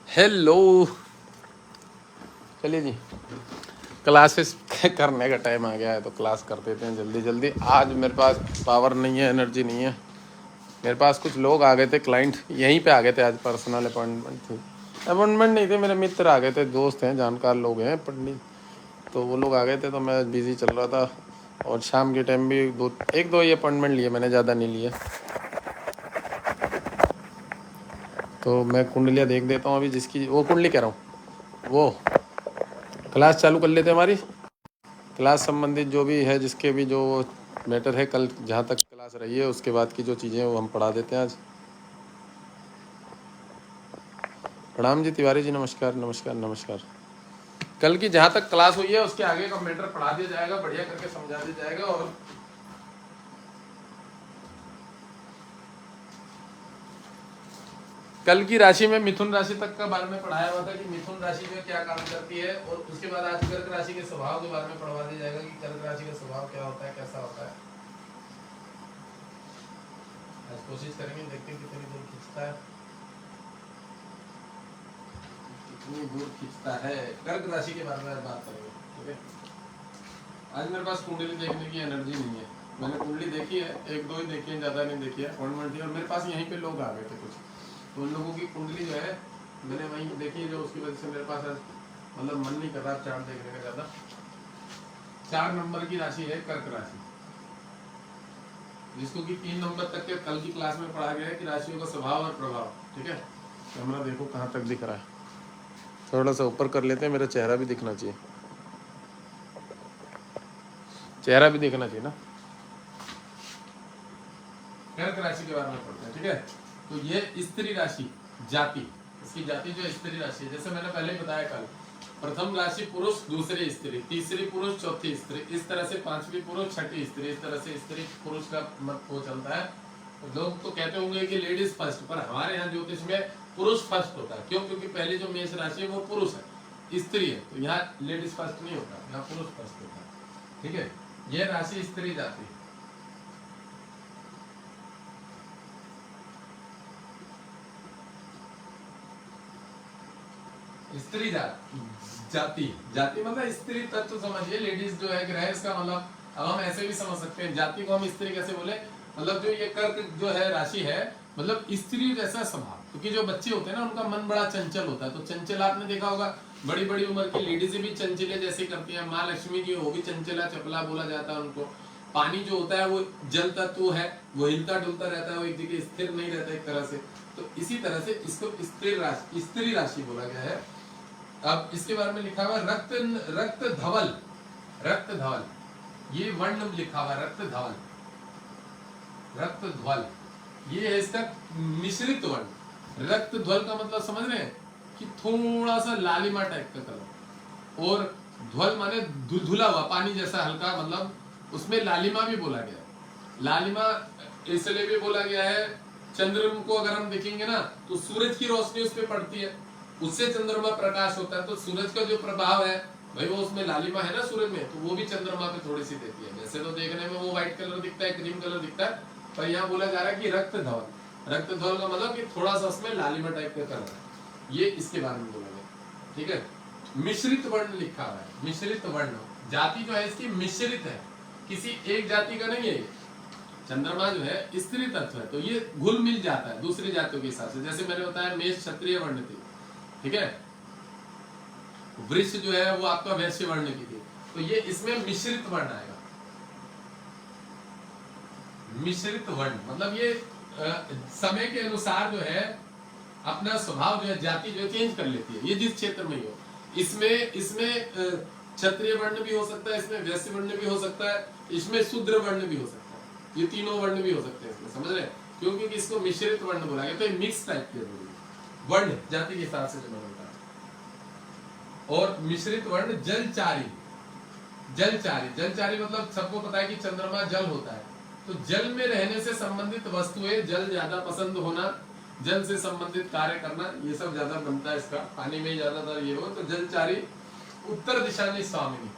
Hello. चलिए जी, classes करने का टाइम आ गया है तो क्लास कर देते हैं जल्दी जल्दी। आज मेरे पास पावर नहीं है, एनर्जी नहीं है। मेरे पास कुछ लोग आ गए थे, क्लाइंट यहीं पे आ गए थे, आज पर्सनल अपॉइंटमेंट थी। अपॉइंटमेंट नहीं थे, मेरे मित्र आ गए थे, दोस्त हैं, जानकार लोग हैं, पंडित। तो वो लोग आ गए थे तो मैं बिज़ी चल रहा था। और शाम के टाइम भी एक दो ही अपॉइंटमेंट लिए मैंने, ज़्यादा नहीं लिए। तो मैं कुंडलियाँ देख देता हूँ अभी, जिसकी वो कुंडली कह रहा हूँ, वो क्लास चालू कर लेते हैं हमारी। क्लास संबंधित जो भी है, जिसके भी जो मैटर है, कल जहाँ तक क्लास रही है उसके बाद की जो चीज़ें हैं वो हम पढ़ा देते हैं आज। प्रणाम जी तिवारी जी, नमस्कार नमस्कार नमस्कार। कल की जहाँ तक क्लास हुई है उसके आगे का मैटर पढ़ा दिया जाएगा, बढ़िया करके समझा दिया जाएगा। और कल की राशि में मिथुन राशि तक का बारे में पढ़ाया हुआ था कि मिथुन राशि में क्या काम करती है, और उसके बाद आज कर्क राशि के स्वभाव के बारे में पढ़वा दिया जाएगा कि कर्क राशि का स्वभाव क्या होता है, कैसा होता है। आज कोशिश करेंगे, देखते हैं कितनी दूर खींचता है, कितनी दूर खींचता है। कर्क राशि के बारे में बात करेंगे, ठीक है। आज मेरे पास कुंडली देखने की एनर्जी नहीं है। मैंने कुंडली देखी है, एक दो ही देखी है, ज़्यादा नहीं देखी है, अपॉइंटमेंट थी। और मेरे पास यहीं पे लोग आ गए थे कुछ, तो उन लोगों की कुंडली जो है मैंने वहीं देखी है, जो उसकी वजह से मेरे पास आज मतलब मन नहीं कर रहा चार्ट देखने का ज़्यादा। 4 नंबर की राशि है कर्क राशि, जिसको कि 3 नंबर तक के कल की क्लास में पढ़ा गया है कि राशियों का स्वभाव और प्रभाव, ठीक है। कैमरा देखो कहाँ तक दिख रहा है, थोड़ा सा ऊपर कर लेते हैं, मेरा चेहरा भी दिखना चाहिए, चेहरा भी दिखना चाहिए ना। कर्क राशि के बारे में पढ़ते हैं, ठीक है। तो ये स्त्री राशि, जाति, इसकी जाति जो स्त्री राशि है, जैसे मैंने पहले ही बताया कल, प्रथम राशि पुरुष, दूसरी स्त्री, तीसरी पुरुष, चौथी स्त्री, इस तरह से पांचवी पुरुष, छठी स्त्री, इस तरह से स्त्री पुरुष का मत वो चलता है। तो लोग तो कहते होंगे कि लेडीज फर्स्ट, पर हमारे यहाँ ज्योतिष में पुरुष फर्स्ट होता है। क्यों? क्योंकि पहले जो मेष राशि है वो पुरुष है, स्त्री है, तो यहाँ लेडीज फर्स्ट नहीं होता, यहाँ पुरुष फर्स्ट होता है, ठीक है। यह राशि स्त्री जाति, स्त्री जाति, जाति मतलब स्त्री तत्व समझिए, लेडीज जो है ग्रह, इसका मतलब अब हम ऐसे भी समझ सकते हैं जाति को हम स्त्री कैसे बोले, मतलब जो ये कर्क जो है राशि है, मतलब स्त्री जैसा स्वभाव। क्योंकि जो बच्चे होते हैं ना उनका मन बड़ा चंचल होता है, तो चंचल आपने देखा होगा, बड़ी बड़ी उम्र की लेडीज भी चंचले जैसे करती है। माँ लक्ष्मी जी वो भी चंचला चपला बोला जाता है उनको। पानी जो होता है वो जल तत्व है, वो हिलता डुलता रहता है, वो एक जगह स्थिर नहीं रहता एक तरह से। तो इसी तरह से इसको स्त्री राशि बोला गया है। अब इसके बारे में लिखा हुआ रक्त रक्त धवल, रक्त धवल, ये वर्ण लिखा हुआ रक्त धवल, रक्त ध्वल, ये है इसका मिश्रित वर्ण। रक्त ध्वल का मतलब समझ रहे हैं कि थोड़ा सा लालिमा टाइप का कलर, और ध्वल माने धुला हुआ पानी जैसा हल्का, मतलब उसमें लालिमा भी बोला गया है। लालिमा इसलिए भी बोला गया है, चंद्रमा को अगर हम देखेंगे ना तो सूरज की रोशनी उस पर पड़ती है, उससे चंद्रमा प्रकाश होता है, तो सूरज का जो प्रभाव है भाई वो उसमें लालिमा है ना सूरज में, तो वो भी चंद्रमा पे थोड़ी सी देती है। वैसे तो देखने में वो व्हाइट कलर दिखता है, क्रीम कलर दिखता है, पर यहाँ बोला जा रहा है कि रक्त धवल, रक्त धवल का मतलब कि थोड़ा सा उसमें लालिमा टाइप का कलर है, ये इसके बारे में बोला गया, ठीक है। मिश्रित वर्ण लिखा हुआ है, मिश्रित वर्ण, जाति जो है इसकी मिश्रित है, किसी एक जाति का नहीं है। चंद्रमा जो है स्त्री तत्व है, तो ये घुल मिल जाता है दूसरी जातियों के हिसाब से। जैसे मैंने बताया मेष क्षत्रिय वर्ण थी, ठीक है, वृक्ष जो है वो आपका वैश्य वर्ण की थी, तो ये इसमें मिश्रित वर्ण आएगा। मिश्रित वर्ण मतलब ये समय के अनुसार जो है अपना स्वभाव जो है, जाति जो है चेंज कर लेती है, ये जिस क्षेत्र में हो। इसमें इसमें क्षत्रिय वर्ण भी हो सकता है, इसमें वैश्य वर्ण भी हो सकता है, इसमें शूद्र वर्ण भी हो सकता है, ये तीनों वर्ण भी हो सकते हैं इसमें, समझ रहे हैं। क्योंकि इसको मिश्रित वर्ण बोला गया, तो ये मिक्स टाइप के वर्ण जाति के हिसाब से जो बनता है। और मिश्रित वर्ण जलचारी, जलचारी, जलचारी मतलब सबको पता है कि चंद्रमा जल होता है, तो जल में रहने से संबंधित वस्तुएं, जल ज्यादा पसंद होना, जल से संबंधित कार्य करना, ये सब ज्यादा बनता है इसका, पानी में ही ज्यादातर ये हो। तो जलचारी, उत्तर दिशा में स्वामिनी,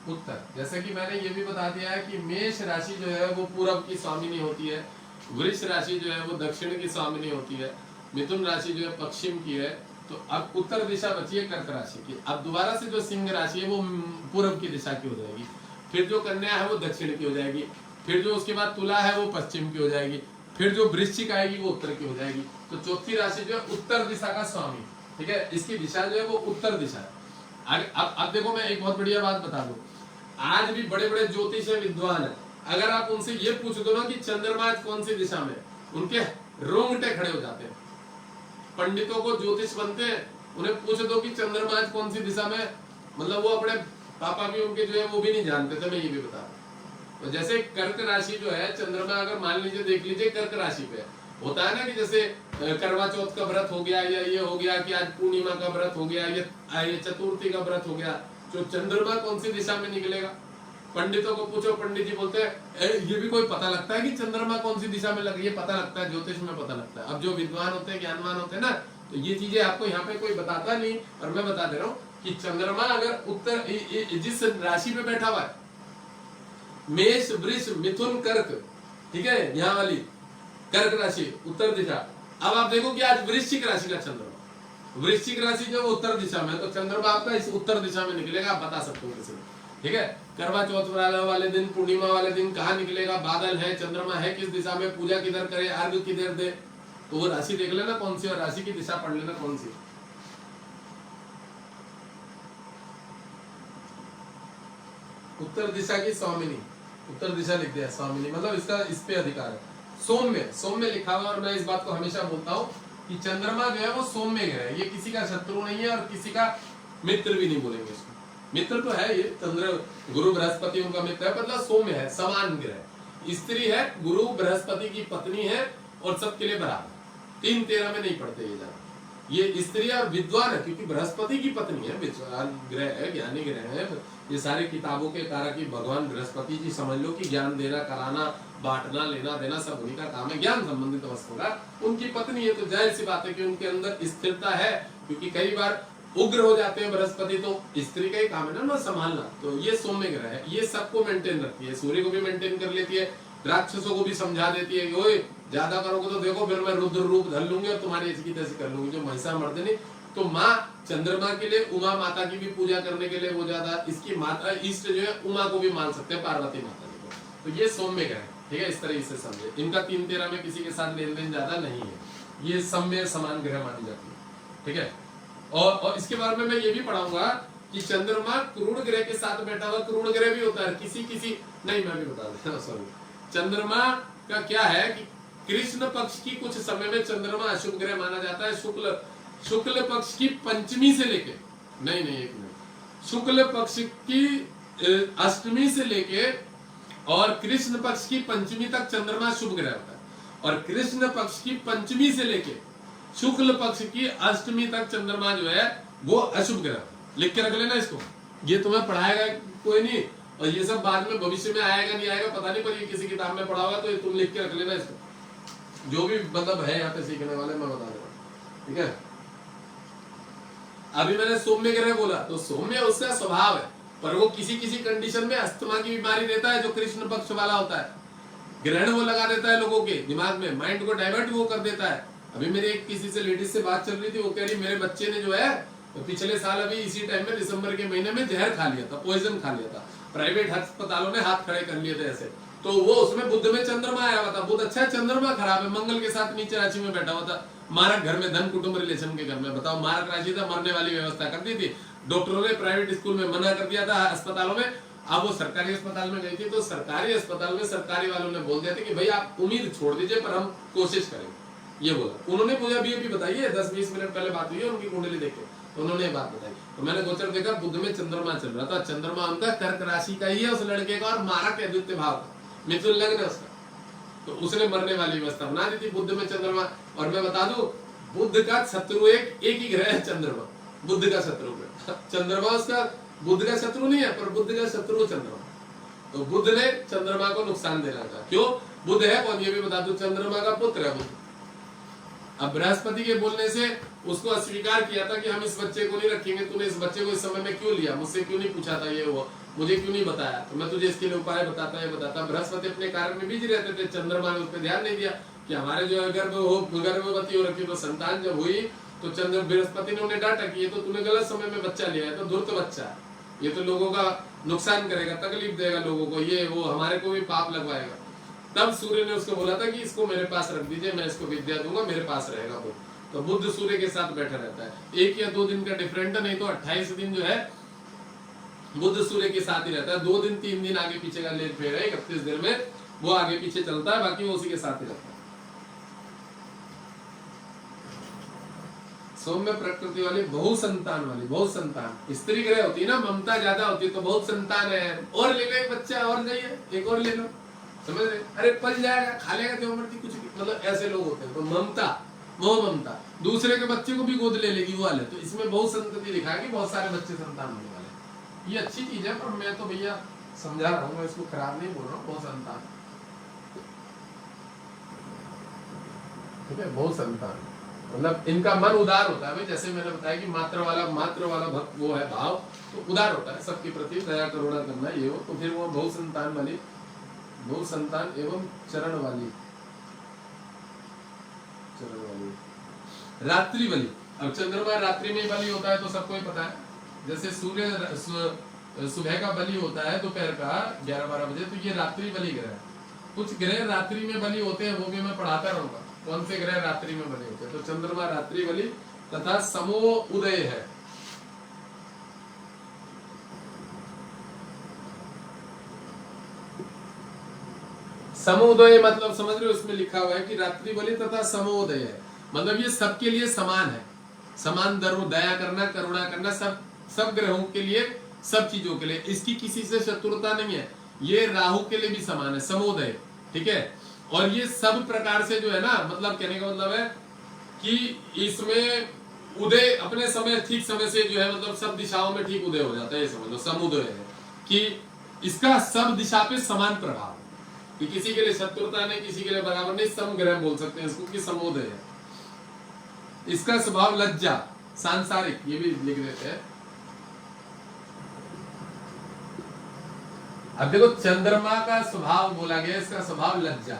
उत्तर, जैसे कि मैंने ये भी बता दिया है कि मेष राशि जो है वो पूरब की स्वामिनी होती है, वृष राशि जो है वो दक्षिण की स्वामिनी होती है, मिथुन राशि जो है पश्चिम की है, तो अब उत्तर दिशा बची है कर्क राशि की। अब दोबारा से जो सिंह राशि है वो पूर्व की दिशा की हो जाएगी, फिर जो कन्या है वो दक्षिण की हो जाएगी, फिर जो उसके बाद तुला है वो पश्चिम की हो जाएगी, फिर जो वृश्चिक आएगी वो उत्तर की हो जाएगी। तो चौथी राशि जो है उत्तर दिशा का स्वामी, ठीक है, इसकी दिशा जो है वो उत्तर दिशा है। अब देखो मैं एक बहुत बढ़िया बात बता दूं, आज भी बड़े बड़े ज्योतिष विद्वान है, अगर आप उनसे ये पूछ दो ना कि चंद्रमा आज कौन सी दिशा में, उनके रोंगटे खड़े हो जाते हैं। पंडितों को ज्योतिष बनते हैं, उन्हें पूछ दो कि चंद्रमा आज कौन सी दिशा में, मतलब वो अपने पापा भी उनके जो है वो भी नहीं जानते थे, मैं ये भी बता रहा हूं। तो जैसे कर्क राशि जो है, चंद्रमा अगर मान लीजिए देख लीजिए कर्क राशि पे होता है ना कि जैसे करवा चौथ का व्रत हो गया, या ये हो गया कि आज पूर्णिमा का व्रत हो गया, ये चतुर्थी का व्रत हो गया, तो चंद्रमा कौन सी दिशा में निकलेगा। पंडितों को पूछो, पंडित जी बोलते हैं ये भी कोई पता लगता है कि चंद्रमा कौन सी दिशा में लग रही है, पता लगता है, ज्योतिष में पता लगता है। अब जो विद्वान होते हैं, ज्ञानवान होते हैं ना, तो ये चीजें आपको यहाँ पे कोई बताता नहीं, और मैं बता दे रहा हूँ कि चंद्रमा अगर उत्तर जिस राशि पे बैठा हुआ है, मेष वृष मिथुन कर्क, ठीक है, यहाँ वाली कर्क राशि उत्तर दिशा। अब आप देखो कि आज वृश्चिक राशि का चंद्रमा, वृश्चिक राशि जो उत्तर दिशा में, तो चंद्रमा आपका इस उत्तर दिशा में निकलेगा, आप बता सकते हो किसी, ठीक है। करवा चौथ वाले दिन, पूर्णिमा वाले दिन कहाँ निकलेगा, बादल है, चंद्रमा है किस दिशा में, पूजा किधर करे, अर्घ किधर दे, तो वो राशि देख लेना कौन सी, और राशि की दिशा पढ़ लेना कौन सी। उत्तर दिशा की स्वामिनी, उत्तर दिशा लिख दिया स्वामिनी, मतलब इसका इस पे अधिकार है। सौम्य, सौम्य लिखा हुआ, और मैं इस बात को हमेशा बोलता हूँ कि चंद्रमा जो है वो सौम्य ग्रह है, ये किसी का शत्रु नहीं है और किसी का मित्र भी नहीं बोलेंगे इसको। मित्र तो है ये, चंद्र गुरु बृहस्पति उनका मित्र है, मतलब सौम्य है, समान ग्रह, स्त्री है, गुरु बृहस्पति की पत्नी है, और सबके लिए बराबर, 3-13 में नहीं पढ़ते ये जाना, ये स्त्री और विद्वान है, क्योंकि बृहस्पति की पत्नी है, विद्वान ग्रह है, ज्ञानी ग्रह है, ये सारी किताबों के कारक ही भगवान बृहस्पति जी, समझ लो कि ज्ञान देना, कराना, बांटना, लेना देना सब उन्हीं का काम है, ज्ञान संबंधित वस्तु का उनकी पत्नी है, तो जाहिर सी बात है कि उनके अंदर स्थिरता है, क्योंकि कई बार उग्र हो जाते हैं बृहस्पति, तो स्त्री का ही काम है ना संभालना, तो ये सौम्य ग्रह है, ये सबको मेंटेन रखती है, सूर्य को भी मेंटेन कर लेती है, राक्षसों को भी समझा देती है कि ओए ज्यादा करोगे तो देखो फिर मैं रुद्र रूप धर लूंगी और तुम्हारी ऐसी की तैसी कर लूंगी, जो महिषामर्दिनी। तो माँ चंद्रमा के लिए, उमा माता की भी पूजा करने के लिए वो ज्यादा, इसकी माता इष्ट जो है उमा को भी मान सकते हैं, पार्वती माता जी को, तो ये सौम्य ग्रह, ठीक है, इस तरह से समझे। इनका 3-13 में किसी के साथ लेन देन ज्यादा नहीं है, ये सौम्य समान ग्रह मानी जाती है, ठीक है। और इसके बारे में मैं ये भी पढ़ाऊंगा कि चंद्रमा क्रूर ग्रह के साथ बैठा हुआ, क्रूर ग्रह भी होता है किसी नहीं, मैं भी बता देता हूँ, सॉरी। चंद्रमा का क्या है कि कृष्ण पक्ष की कुछ समय में चंद्रमा अशुभ ग्रह माना जाता है, शुक्ल पक्ष की पंचमी से लेके, नहीं एक मिनट, शुक्ल पक्ष की अष्टमी से लेके और कृष्ण पक्ष की पंचमी तक चंद्रमा शुभ ग्रह होता है, और कृष्ण पक्ष की पंचमी से लेके शुक्ल पक्ष की अष्टमी तक चंद्रमा जो है वो अशुभ ग्रह। लिख के रख लेना इसको, ये तुम्हें पढ़ाएगा कोई नहीं, और ये सब बाद में भविष्य में आएगा नहीं आएगा पता नहीं, पर ये किसी किताब में पढ़ा होगा, तो ये तुम लिख के रख लेना इसको, जो भी मतलब है यहाँ पे सीखने वाले मैं बता दे रहा हूँ, ठीक है। अभी मैंने सौम्य ग्रह बोला, तो सौम्य उसका स्वभाव है, पर वो किसी कंडीशन में अस्थमा की बीमारी देता है, जो कृष्ण पक्ष वाला होता है, ग्रहण वो लगा देता है लोगों के दिमाग में, माइंड को डाइवर्ट वो कर देता है। अभी मेरे एक किसी से लेडीज से बात चल रही थी, वो कह रही मेरे बच्चे ने जो है पिछले साल अभी इसी टाइम में दिसंबर के महीने में जहर खा लिया था, पॉइजन खा लिया था, प्राइवेट अस्पतालों ने हाथ खड़े कर लिए थे ऐसे, तो वो उसमें बुध में चंद्रमा आया हुआ था, बुध अच्छा है, चंद्रमा खराब है, मंगल के साथ नीचे राशि में बैठा हुआ था, मारक घर में, धन कुटुंब रिलेशन के घर में, बताओ मारक राशि था, मरने वाली व्यवस्था कर दी थी, डॉक्टरों ने प्राइवेट स्कूल में मना कर दिया था, अस्पतालों में। अब वो सरकारी अस्पताल में गई थी, तो सरकारी अस्पताल में सरकारी वालों ने बोल दिया था कि भाई आप उम्मीद छोड़ दीजिए, पर हम कोशिश करेंगे, ये बोला। उन्होंने मुझे अभी बताई है, 10-20 मिनट पहले बात हुई है उनकी कुंडली देख के, तो उन्होंने बात बताई, तो मैंने गोचर देखा, बुध में चंद्रमा चल रहा था, चंद्रमा उनका कर्क राशि का ही है उस लड़के का, और मारक है द्वितीय भाव का, मिथुन लग्न है उसका, तो उसने मरने वाली व्यवस्था बना दी थी बुध में चंद्रमा। और मैं बता दूं, बुध का शत्रु एक ही ग्रह है, चंद्रमा, बुध का शत्रु, चंद्रमा उसका बुध का शत्रु नहीं है, पर बुध का शत्रु चंद्रमा, तो बुध ने चंद्रमा को नुकसान देना था। क्यों? बुध है कौन, ये भी बता दूं, चंद्रमा का पुत्र है बुध। अब बृहस्पति के बोलने से उसको अस्वीकार किया था कि हम इस बच्चे को नहीं रखेंगे, तूने इस बच्चे को इस समय में क्यों लिया, मुझसे क्यों नहीं पूछा था, ये वो मुझे क्यों नहीं बताया, तो मैं तुझे इसके लिए उपाय बताता। बृहस्पति अपने कार्य में बिजी रहते थे, चंद्रमा ने उस पर ध्यान नहीं दिया, कि हमारे जो है गर्भवती हो रखी, तो संतान जब हुई तो चंद्र बृहस्पति ने उन्हें डांटा कि ये तो तूने गलत समय में बच्चा लिया है, तो धूर्त बच्चा है, ये तो लोगों का नुकसान करेगा, तकलीफ देगा लोगों को, ये वो हमारे को भी पाप लगवाएगा। तब सूर्य ने उसको बोला था कि इसको मेरे पास रख दीजिए, मैं इसको विद्या दूंगा, मेरे पास रहेगा वो। तो बुध सूर्य के साथ बैठा रहता है, 1 या 2 दिन का डिफरेंट, नहीं तो 28 दिन जो है बुध सूर्य के साथ ही रहता है। 2 दिन 3 दिन आगे पीछे का ले फेर है, 31 दिन में वो आगे पीछे चलता है, बाकी वो उसी के साथ ही रहता है। सौम्य प्रकृति वाली, बहु संतान वाली, बहुत संतान, स्त्री ग्रह होती है ना, ममता ज्यादा होती है, तो बहुत संतान है, और ले लो एक बच्चा, और जाइए एक और ले लो, समझ रहे, अरे पल जाएगा, खा लेगा जो मर्जी, कुछ भी, मतलब ऐसे लोग होते हैं। तो ममता, मोह ममता, दूसरे के बच्चे को भी गोद ले लेगी वो वाले, तो इसमें बहुत संतति दिखा है कि बहुत सारे बच्चे संतान होने वाले। ये अच्छी चीज है, पर मैं तो भैया समझा रहा हूँ, मैं इसको खराब नहीं बोल रहा हूँ, बहुत संतान, ठीक है, बहुत संतान, मतलब इनका मन उदार होता है भाई, जैसे मैंने बताया कि मात्र वाला भक्त वो है भाव, तो उदार होता है, सबके प्रति दया करुणा करना, ये हो, तो फिर वो बहु संतान वाली, बहु संतान एवं चरण वाली रात्रि बलि। अब चंद्रमा रात्रि में बलि होता है तो सबको ही पता है, जैसे सूर्य सुबह का बलि होता है दोपहर का 11-12 बजे, तो ये रात्रि बलि ग्रह है। कुछ ग्रह रात्रि में बलि होते हैं, वो भी मैं पढ़ाता रहूंगा कौन से ग्रह रात्रि में बलि होते हैं। तो चंद्रमा रात्रि बलि तथा समोह उदय है। समोदय मतलब समझ रहे हो, इसमें लिखा हुआ है कि रात्रि बलि तथा समोदय है, मतलब ये सबके लिए समान है, समान दया करना, करुणा करना, सब ग्रहों के लिए, सब चीजों के लिए, इसकी किसी से शत्रुता नहीं है, ये राहु के लिए भी समान है, समोदय, ठीक है। और ये सब प्रकार से जो है ना, मतलब कहने का मतलब है कि इसमें उदय अपने समय, ठीक समय से जो है, मतलब सब दिशाओं में ठीक उदय हो जाता है, ये समझ लो समुदय है कि इसका सब दिशा पे समान प्रभाव, कि किसी के लिए शत्रुता नहीं, किसी के लिए बराबर नहीं, समग्रह बोल सकते हैं इसको कि समोदय है। इसका स्वभाव लज्जा, सांसारिक, ये भी लिख देते हैं। अब देखो चंद्रमा का स्वभाव बोला गया, इसका स्वभाव लज्जा,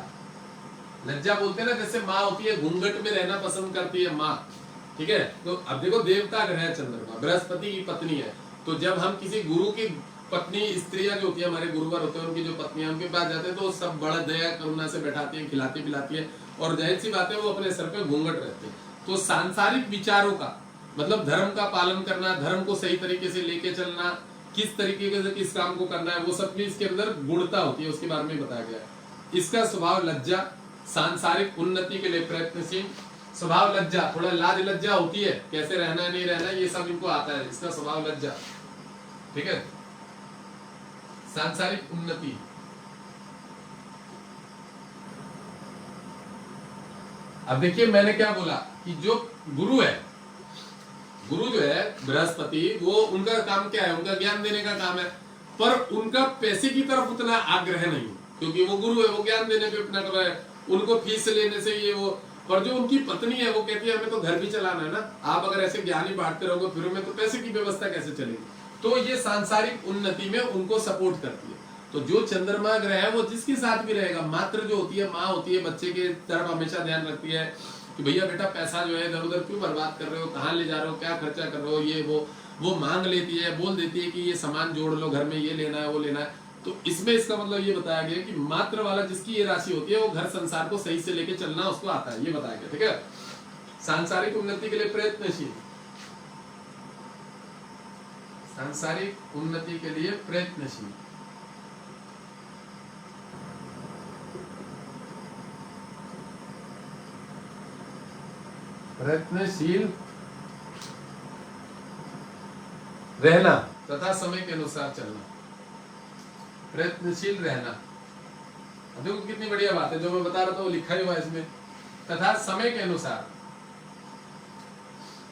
लज्जा बोलते हैं ना, जैसे माँ होती है घूंघट में रहना पसंद करती है माँ, ठीक है। तो अब देखो देवता ग्रह है चंद्रमा, बृहस्पति की पत्नी है, तो जब हम किसी गुरु की पत्नी, स्त्रियां जो होती है, हमारे गुरुवर होते हैं, उनकी जो पत्नियां उनके पास जाते हैं, तो सब बड़ा दया करुणा से बैठाती हैं, खिलाती पिलाती है, और जाहिर सी बात है वो अपने सर पे घूंघट रहते हैं। तो सांसारिक विचारों का मतलब धर्म का पालन करना, धर्म को सही तरीके से लेके चलना, किस तरीके से किस काम को करना है, वो सब भी इसके अंदर गुणता होती है, उसके बारे में बताया गया है। इसका स्वभाव लज्जा, सांसारिक उन्नति के लिए प्रयत्नशील, स्वभाव लज्जा, थोड़ा लाज लज्जा होती है, कैसे रहना है नहीं रहना, ये सब इनको आता है, इसका स्वभाव लज्जा, ठीक है। सांसारिक उन्नति, अब देखिए मैंने क्या बोला कि जो गुरु है, गुरु जो है बृहस्पति, वो उनका काम क्या है, उनका ज्ञान देने का काम है, पर उनका पैसे की तरफ उतना आग्रह नहीं, क्योंकि वो गुरु है, वो ज्ञान देने पे अपना कर रहा है, उनको फीस लेने से ये वो। पर जो उनकी पत्नी है वो कहती है हमें तो घर भी चलाना है ना, आप अगर ऐसे ज्ञान ही बांटते रहोगे फिर में तो पैसे की व्यवस्था कैसे चलेगी। तो ये सांसारिक उन्नति में उनको सपोर्ट करती है। तो जो चंद्रमा ग्रह है वो जिसके साथ भी रहेगा, मात्र जो होती है माँ होती है, बच्चे के तरफ हमेशा ध्यान रखती है कि भैया बेटा पैसा जो है इधर उधर क्यों बर्बाद कर रहे हो, कहाँ ले जा रहे हो, क्या खर्चा कर रहे हो, ये वो मांग लेती है, बोल देती है कि ये सामान जोड़ लो, घर में ये लेना है वो लेना है। तो इसमें इसका मतलब ये बताया गया कि मात्र वाला जिसकी ये राशि होती है वो घर संसार को सही से लेके चलना उसको आता है, ये बताया गया, ठीक है। सांसारिक उन्नति के लिए प्रयत्नशील, सांसारिक उन्नति के लिए प्रयत्नशील, प्रयत्नशील रहना तथा समय के अनुसार चलना, प्रयत्नशील रहना। देखो कितनी बढ़िया बात है, जो मैं बता रहा था वो लिखा ही हुआ है इसमें, तथा समय के अनुसार।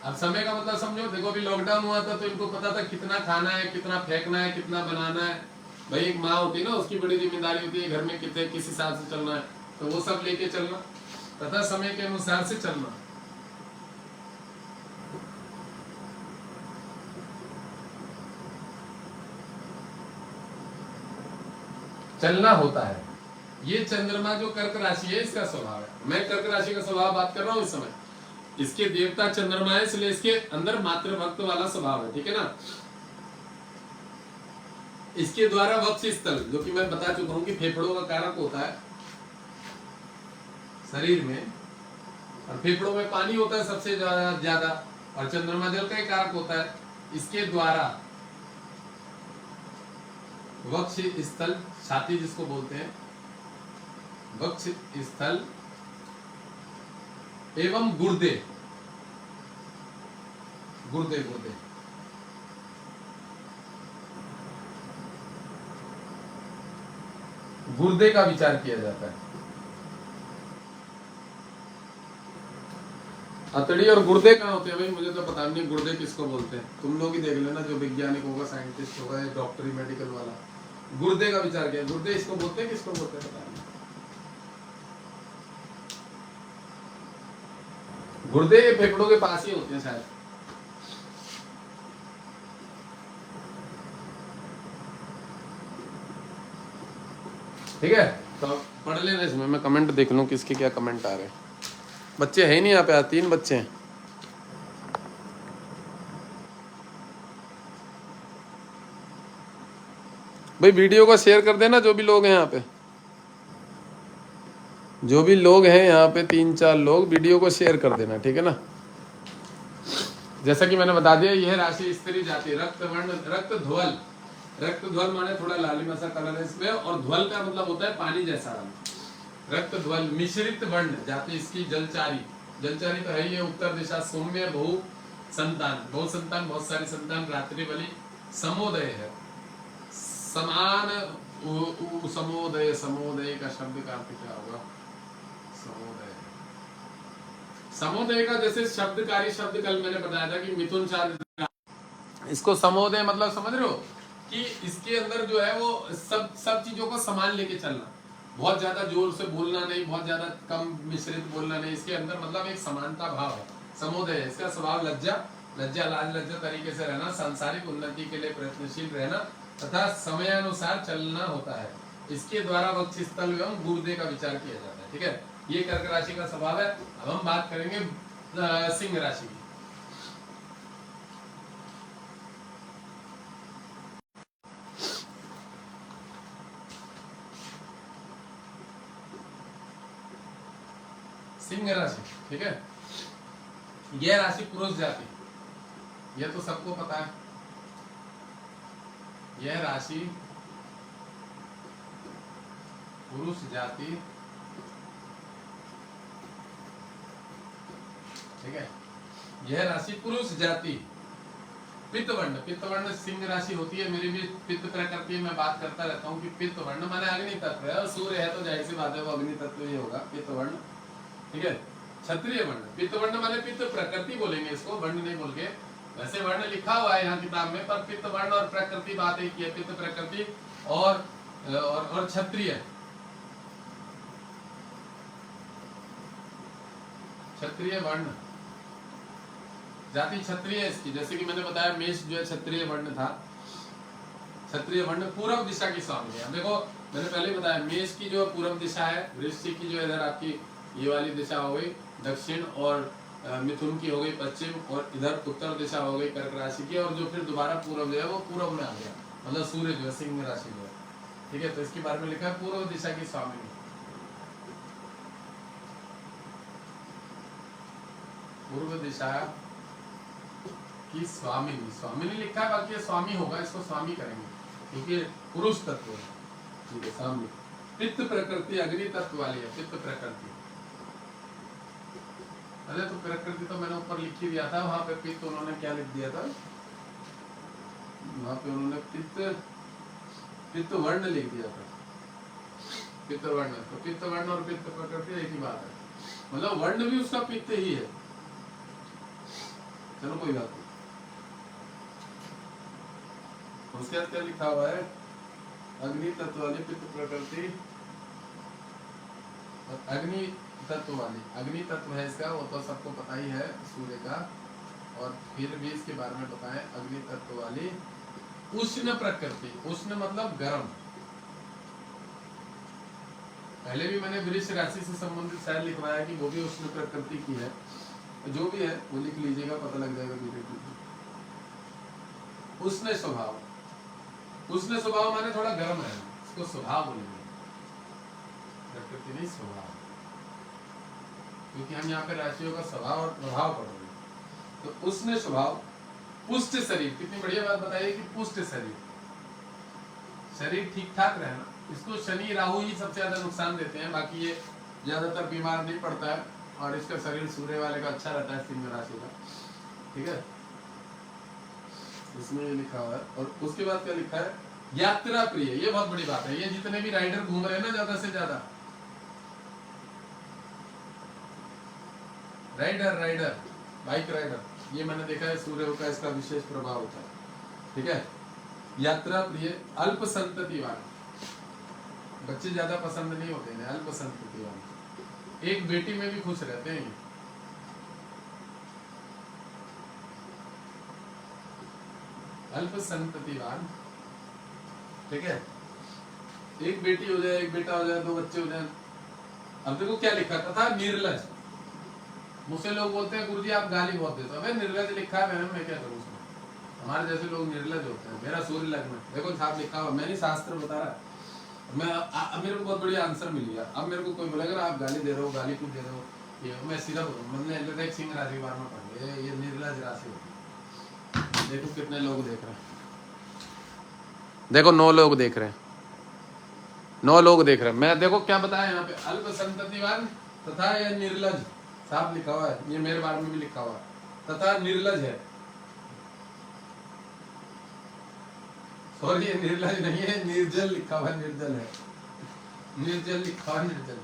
अब समय का मतलब समझो, देखो अभी लॉकडाउन हुआ था तो इनको पता था कितना खाना है, कितना फेंकना है, कितना बनाना है। भाई एक माँ होती है ना, उसकी बड़ी जिम्मेदारी होती है घर में कितने किस हिसाब से चलना है, तो वो सब लेके चलना, तथा समय के अनुसार से चलना। चलना होता है, ये चंद्रमा जो कर्क राशि है इसका स्वभाव है। मैं कर्क राशि का स्वभाव बात कर रहा हूँ इस समय। इसके देवता चंद्रमा है, इसलिए इसके अंदर मातृभक्त वाला स्वभाव है, ठीक है ना। इसके द्वारा वक्ष स्थल, जो कि मैं बता चुका हूं कि फेफड़ों का कारक होता है शरीर में, और फेफड़ों में पानी होता है सबसे ज्यादा, और चंद्रमा जल का ही कारक होता है। इसके द्वारा वक्ष स्थल, छाती जिसको बोलते हैं, वक्ष स्थल एवं गुर्दे, गुर्दे गुर्दे गुर्दे का विचार किया जाता है। अतड़ी और गुर्दे कहाँ होते हैं भाई, मुझे तो पता नहीं गुर्दे किसको बोलते हैं, तुम लोग ही देख लेना, जो वैज्ञानिक होगा, साइंटिस्ट होगा, या डॉक्टरी मेडिकल वाला। गुर्दे का विचार किया, गुर्दे इसको बोलते हैं, किसको बोलते हैं पता नहीं। गुर्दे फेफड़ों के पास ही होते हैं शायद। ठीक है, तो पढ़ लेना इसमें, मैं कमेंट देख लूं किसके क्या कमेंट आ रहे हैं। बच्चे है नहीं यहाँ पे, 3 बच्चे हैं। भाई वीडियो को शेयर कर देना, जो भी लोग हैं यहाँ पे, जो भी लोग हैं यहाँ पे 3-4 लोग, वीडियो को शेयर कर देना, ठीक है ना। जैसा कि मैंने बता दिया, यह राशि स्त्री जाति, रक्त वर्ण, रक्त ध्वल, रक्त ध्वल माने थोड़ा लालिमा सा कलर है इसमें, और ध्वल का मतलब होता है पानी जैसा रंग। रक्त ध्वल मिश्रित वर्ण जाति इसकी जलचारी, जलचारी तो है ये, उत्तर दिशा, सौम्य, बहु संतान, बहुत संतान, बहुत सारी संतान, रात्रि बलि, समोदय है, समान समोदय, समोदय का शब्द का अर्थ क्या होगा, समोदय, समोदय का जैसे शब्दकारी शब्द कल मैंने बताया था कि मिथुन चांद, इसको समोदय मतलब समझ रहे हो कि इसके अंदर जो है वो सब चीजों को समान लेके चलना, बहुत ज्यादा जोर से बोलना नहीं, बहुत ज्यादा कम मिश्रित बोलना नहीं, इसके अंदर मतलब एक समानता भाव है, समोदय है। इसका स्वभाव लज्जा, लाज लज्जा तरीके से रहना, सांसारिक उन्नति के लिए प्रयत्नशील रहना तथा समयानुसार चलना होता है। इसके द्वारा वक्ष स्थल एवं गुर्दे का विचार किया जाता है, ठीक है। ये कर्क राशि का स्वभाव है। अब हम बात करेंगे सिंह राशि की। सिंह राशि, ठीक है, यह राशि पुरुष जाति, यह तो सबको पता है, यह राशि पुरुष जाति, ठीक है, यह राशि पुरुष जाति, पित्त वर्ण, पित्त वर्ण सिंह राशि होती है। मेरी भी पित्त प्रकृति में बात करता रहता हूँ कि पित्त वर्ण माने अग्नि तत्व है, और सूर्य है तो जाहिर सी बात है वो अग्नि तत्व ही होगा, पित्त वर्ण, ठीक है। क्षत्रिय वर्ण, पित्त वर्ण माने पित्त प्रकृति बोलेंगे इसको, वर्ण नहीं बोल के, वैसे वर्ण लिखा हुआ है यहाँ किताब में, पर पित्त वर्ण और प्रकृति बात एक ही है, पित्त प्रकृति और क्षत्रिय, क्षत्रिय वर्ण जाति, क्षत्रिय है इसकी। जैसे कि मैंने बताया मेष जो है क्षत्रिय वर्ण था, क्षत्रिय वर्ण पूर्व दिशा की स्वामी है। देखो मैंने पहले बताया मेष की जो पूर्व दिशा है, वृश्चिक की जो इधर आपकी ये वाली दिशा हो गई दक्षिण, और मिथुन की हो गई पश्चिम, और इधर उत्तर दिशा हो गई कर्क राशि की, और जो फिर दोबारा पूर्व जो है वो पूर्व में आ गया, मतलब सूर्य जो है सिंह राशि जो है, ठीक है। तो इसके बारे में लिखा है पूर्व दिशा की स्वामी, पूर्व दिशा की स्वामिनी, स्वामिनी लिखा है, बाकी स्वामी होगा, इसको स्वामी करेंगे क्योंकि पुरुष तत्व है, ठीक है। स्वामी पित्त प्रकृति अग्नि तत्व वाली है, पित्त प्रकृति। अरे तो प्रकृति तो मैंने ऊपर लिख ही दिया था, वहां पे पित्त उन्होंने क्या लिख दिया था, वहां पे उन्होंने पित्त वर्ण लिख दिया था, पित्त वर्ण। तो पित्त वर्ण और पित्त प्रकृति एक ही बात है, मतलब वर्ण भी उसका पित्त ही है। चलो कोई बात नहीं। उसके बाद क्या लिखा हुआ है, अग्नि तत्व वाली पित्त प्रकृति, अग्नि तत्व वाली, अग्नि तत्व है इसका, वो तो सबको पता ही है सूर्य का, और फिर भी इसके बारे में बताएं, अग्नि तत्व वाली उष्ण प्रकृति, उष्ण मतलब गर्म, पहले भी मैंने वृष राशि से संबंधित शायद लिखवाया कि वो भी उष्ण प्रकृति की है, जो भी है वो लिख लीजिएगा, पता लग जाएगा धीरे धीरे। उष्ण स्वभाव, उष्ण स्वभाव माने थोड़ा गर्म है, इसको स्वभाव बोलेंगे, प्रकृति नहीं स्वभाव, क्योंकि हम यहाँ पे राशियों का स्वभाव और प्रभाव पढ़ रहे हैं। तो उष्ण स्वभाव, पुष्ट शरीर, कितनी बढ़िया बात बताइए कि पुष्ट शरीर, शरीर ठीक ठाक रहना। इसको शनि राहु ही सबसे ज्यादा नुकसान देते हैं, बाकी ये ज्यादातर बीमार नहीं पड़ता है, और इसका शरीर सूर्य वाले का अच्छा रहता है, सिंह राशि का, ठीक है, इसमें ये लिखा हुआ है। और उसके बाद क्या लिखा है, यात्रा प्रिय, ये बहुत बड़ी बात है। ये जितने भी राइडर घूम रहे हैं ना ज्यादा से ज्यादा, राइडर बाइक राइडर, ये मैंने देखा है सूर्य का इसका विशेष प्रभाव होता है, ठीक है। यात्रा प्रिय, अल्प संतति वाले, बच्चे ज्यादा पसंद नहीं होते हैं, अल्प संतति वाले, एक बेटी में भी खुश रहते हैं। अल्प संततिवान, ठीक है, एक बेटी हो जाए, एक बेटा हो जाए, दो बच्चे हो जाए। अब देखो क्या लिखा था, निर्लज। मुझसे लोग बोलते हैं गुरुजी आप गाली बहुत देते हो, निर्लज लिखा है मैंने, मैं क्या करूँ उसमें, हमारे जैसे लोग निर्लज होते हैं। मेरा सूर्य लग्न, देखो साहब लिखा हुआ, मैंने शास्त्र बता रहा है। मैं मेरे को बहुत बढ़िया आंसर मिल गया। अब मेरे को कोई बोलेगा आप गाली दे रहे हो, गाली क्यों दे रहे हो, ये मैं सीधा बोलूँ, मैंने सिंह राशि के बारे में पढ़ लिया, ये निर्लज राशि होती है। देखो कितने लोग देख रहे हैं, देखो 9 लोग देख रहे हैं, 9 लोग देख रहे हैं। मैं देखो क्या बताया यहाँ पे, अल्प संततिवान तथा यह निर्लज, साफ लिखा हुआ है, ये मेरे बारे में भी लिखा हुआ है, तथा निर्लज है। सॉरी ये निर्लज नहीं है, निर्जल लिखा हुआ है, निर्जल है, निर्जल लिखा हुआ, निर्जल,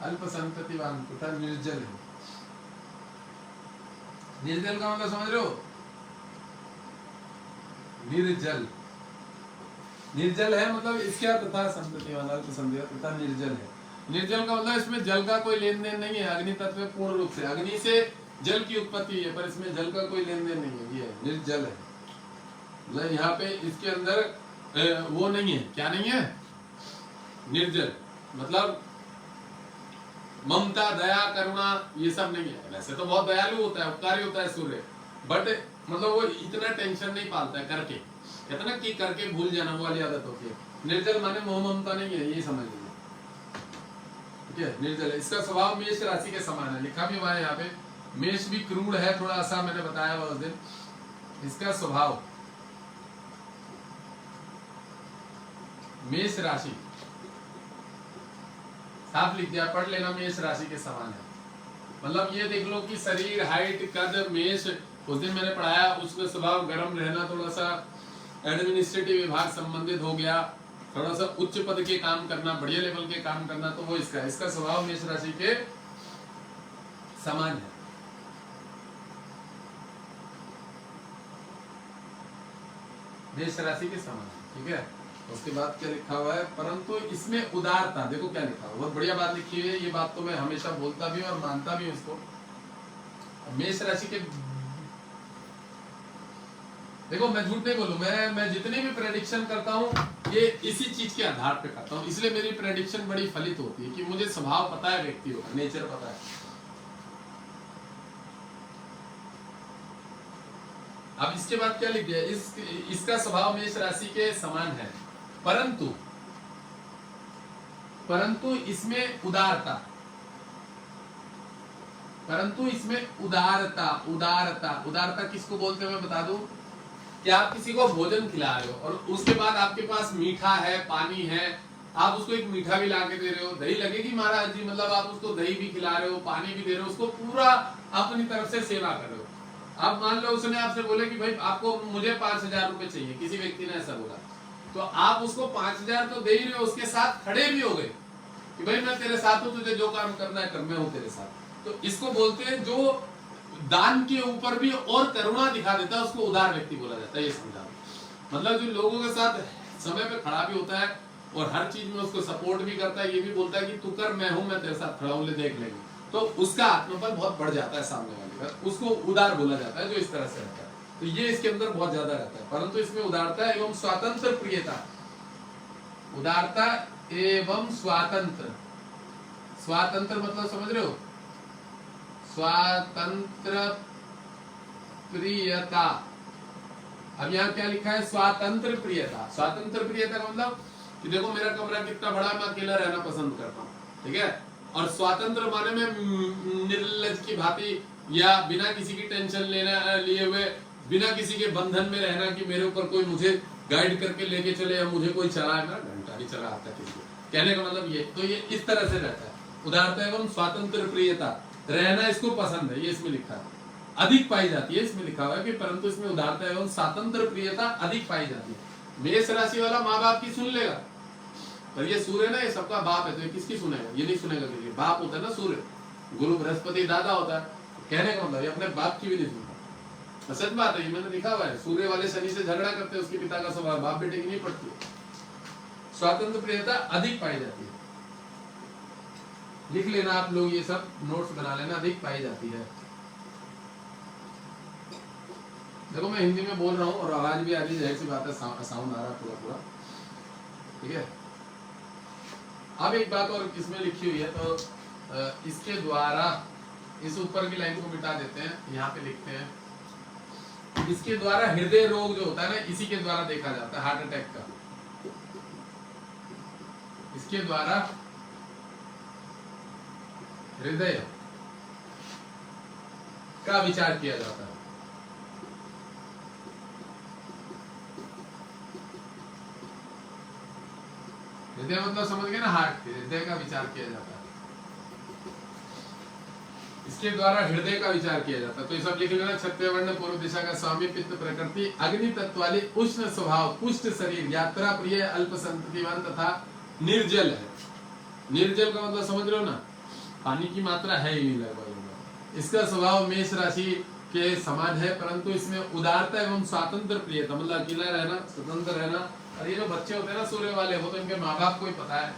अल्प संततिवान तथा निर्जल है। निर्जल का मतलब समझ रहे हो, निर्जल, निर्जल है मतलब इसके तथा संततिवान, अल्प संततिवान तथा निर्जल है। निर्जल का मतलब इसमें जल का कोई लेन देन नहीं है, अग्नि तत्व पूर्ण रूप से, अग्नि से जल की उत्पत्ति है, पर इसमें जल का कोई लेन देन नहीं है, ये निर्जल है। मतलब यहाँ पे इसके अंदर वो नहीं है, क्या नहीं है, निर्जल मतलब ममता दया करुणा ये सब नहीं है। वैसे तो बहुत दयालु होता है, उपकारी होता है सूर्य, बट मतलब वो इतना टेंशन नहीं पालता है करके, कहते ना कि करके भूल जाना वाली आदत होती है। निर्जल माने मोह ममता नहीं है, ये समझ लीजिए, ठीक है, निर्जल है। इसका स्वभाव मेष राशि के समान है, लिखा भी हुआ है यहाँ पे, मेष भी क्रूर है थोड़ा सा, मैंने बताया हुआ उस दिन। इसका स्वभाव मेष राशि, साफ लिख दिया, पढ़ लेना, मेष राशि के समान है। मतलब ये देख लो कि शरीर, हाइट, कद, मेष, उस दिन मैंने पढ़ाया, उसका स्वभाव गर्म रहना, थोड़ा सा एडमिनिस्ट्रेटिव विभाग संबंधित हो गया, थोड़ा सा उच्च पद के काम करना, बढ़िया लेवल के काम करना, तो वो इसका स्वभाव मेष राशि के समान है। मेष राशि के समान है, ठीक है। उसके बाद क्या लिखा हुआ है, परंतु इसमें उदारता, देखो क्या लिखा हुआ, बहुत बढ़िया बात लिखी है। ये बात तो मैं हमेशा बोलता भी हूँ और मानता भी हूँ इसको। मेष राशि के, देखो मैं झूठ नहीं बोलूं, मैं जितनी भी प्रेडिक्शन करता हूँ ये इसी चीज के आधार पे करता हूँ, इसलिए मेरी प्रेडिक्शन बड़ी फलित होती है कि मुझे स्वभाव पता है, व्यक्तियों का नेचर पता है। अब इसके बाद क्या लिख दिया, इसका स्वभाव मेष राशि के समान है, परंतु इसमें उदारता, उदारता किसको बोलते हैं मैं बता दूं, कि आप किसी को भोजन खिला रहे हो और उसके बाद आपके पास मीठा है, पानी है, आप उसको एक मीठा भी ला के दे रहे हो, दही लगेगी महाराज जी, मतलब आप उसको दही भी खिला रहे हो, पानी भी दे रहे हो, उसको पूरा अपनी तरफ से सेवा कर रहे हो। अब मान लो उसने आपसे बोले कि भाई आपको मुझे 5,000 रुपए चाहिए, किसी व्यक्ति ने ऐसा बोला, तो आप उसको 5,000 तो दे ही रहे हो, उसके साथ खड़े भी हो गए कि भाई मैं तेरे साथ हूं, तुझे जो काम करना है कर, मैं हूं तेरे साथ। तो इसको बोलते हैं जो दान के ऊपर भी और करुणा दिखा देता है, उसको उदार व्यक्ति बोला जाता है। ये समझा, मतलब जो लोगों के साथ समय पे खड़ा भी होता है और हर चीज में उसको सपोर्ट भी करता है, ये भी बोलता है कि तू कर, मैं हूं, मैं तेरे साथ खड़ा हूं, ले देख लेंगे, तो उसका आत्मबल बहुत बढ़ जाता है सामने वाले का, उसको उदार बोला जाता है जो इस तरह से रहता है। तो ये इसके अंदर बहुत ज्यादा रहता है, परंतु इसमें उदारता एवं स्वतंत्र प्रियता, उदारता एवं स्वातंत्र। स्वातंत्र मतलब समझ रहे हो, स्वातंत्र प्रियता। अब यहाँ क्या लिखा है, स्वातंत्र प्रियता। स्वातंत्र प्रियता का मतलब कि देखो मेरा कमरा कितना बड़ा, मैं अकेला रहना पसंद करता हूँ, ठीक है। और स्वातंत्र माने में निर्लज की भांति या बिना किसी की टेंशन लेना लिए हुए, बिना किसी के बंधन में रहना कि मेरे ऊपर कोई मुझे गाइड करके लेके चले या मुझे कोई चलाए ना, घंटा भी चला आता किसी को। कहने का मतलब ये, तो ये इस तरह से रहता है। उदारता एवं स्वातंत्र प्रियता, रहना इसको पसंद है, ये इसमें लिखा है। अधिक पाई जाती है, इसमें लिखा हुआ है कि परंतु इसमें उदारता एवं स्वातंत्र प्रियता अधिक पाई जाती है। मेष राशि वाला माँ बाप की सुन लेगा, पर ये सूर्य ना, ये सबका बाप है, तो ये किसकी सुनेगा, ये नहीं सुनेगा किसी। बाप होता है ना सूर्य, गुरु बृहस्पति दादा होता है। कहने का मतलब ये अपने बाप की भी नहीं सुनता। सच बात है, ये मैंने लिखा हुआ है। सूर्य वाले शनि से झगड़ा करते हैं, उसके पिता का स्वभाव, बाप बेटे की नहीं पड़ती। स्वातंत्र प्रियता अधिक पाई जाती है, लिख लेना आप लोग, ये सब नोट्स बना लेना, अधिक पाई जाती है। देखो मैं हिंदी में बोल रहा हूँ और आवाज भी आ रही है, जाहिर सी बात है, साउंड आ रहा है पूरा पूरा, ठीक है। अब एक बात और इसमें लिखी हुई है, तो इसके द्वारा, इस ऊपर की लाइन को मिटा देते हैं, यहाँ पे लिखते हैं, इसके द्वारा हृदय रोग जो होता है ना, इसी के द्वारा देखा जाता है, हार्ट अटैक का। इसके द्वारा हृदय का विचार किया जाता है। हृदय मतलब समझ गए ना, हार्ट, हृदय का विचार किया जाता है। इसके द्वारा हृदय का विचार किया जाता है। तो ये सब लिख लेना। क्षत्रिय वर्ण पूर्व दिशा का स्वामी, पित्त प्रकृति, अग्नि तत्व वाली, उष्ण स्वभाव, पुष्ट शरीर, यात्रा प्रिय, अल्प संततिवान तथा निर्जल है। निर्जल का मतलब समझ रहे हो ना, पानी की मात्रा है ही लगभग। इसका स्वभाव मेष राशि के समान है, परंतु इसमें उदारता एवं स्वातंत्र प्रियता, मतलब अकेला रहना, स्वतंत्र रहना। और ये जो बच्चे होते हैं ना सूर्य वाले, वो तो इनके माँ बाप को ही पता है,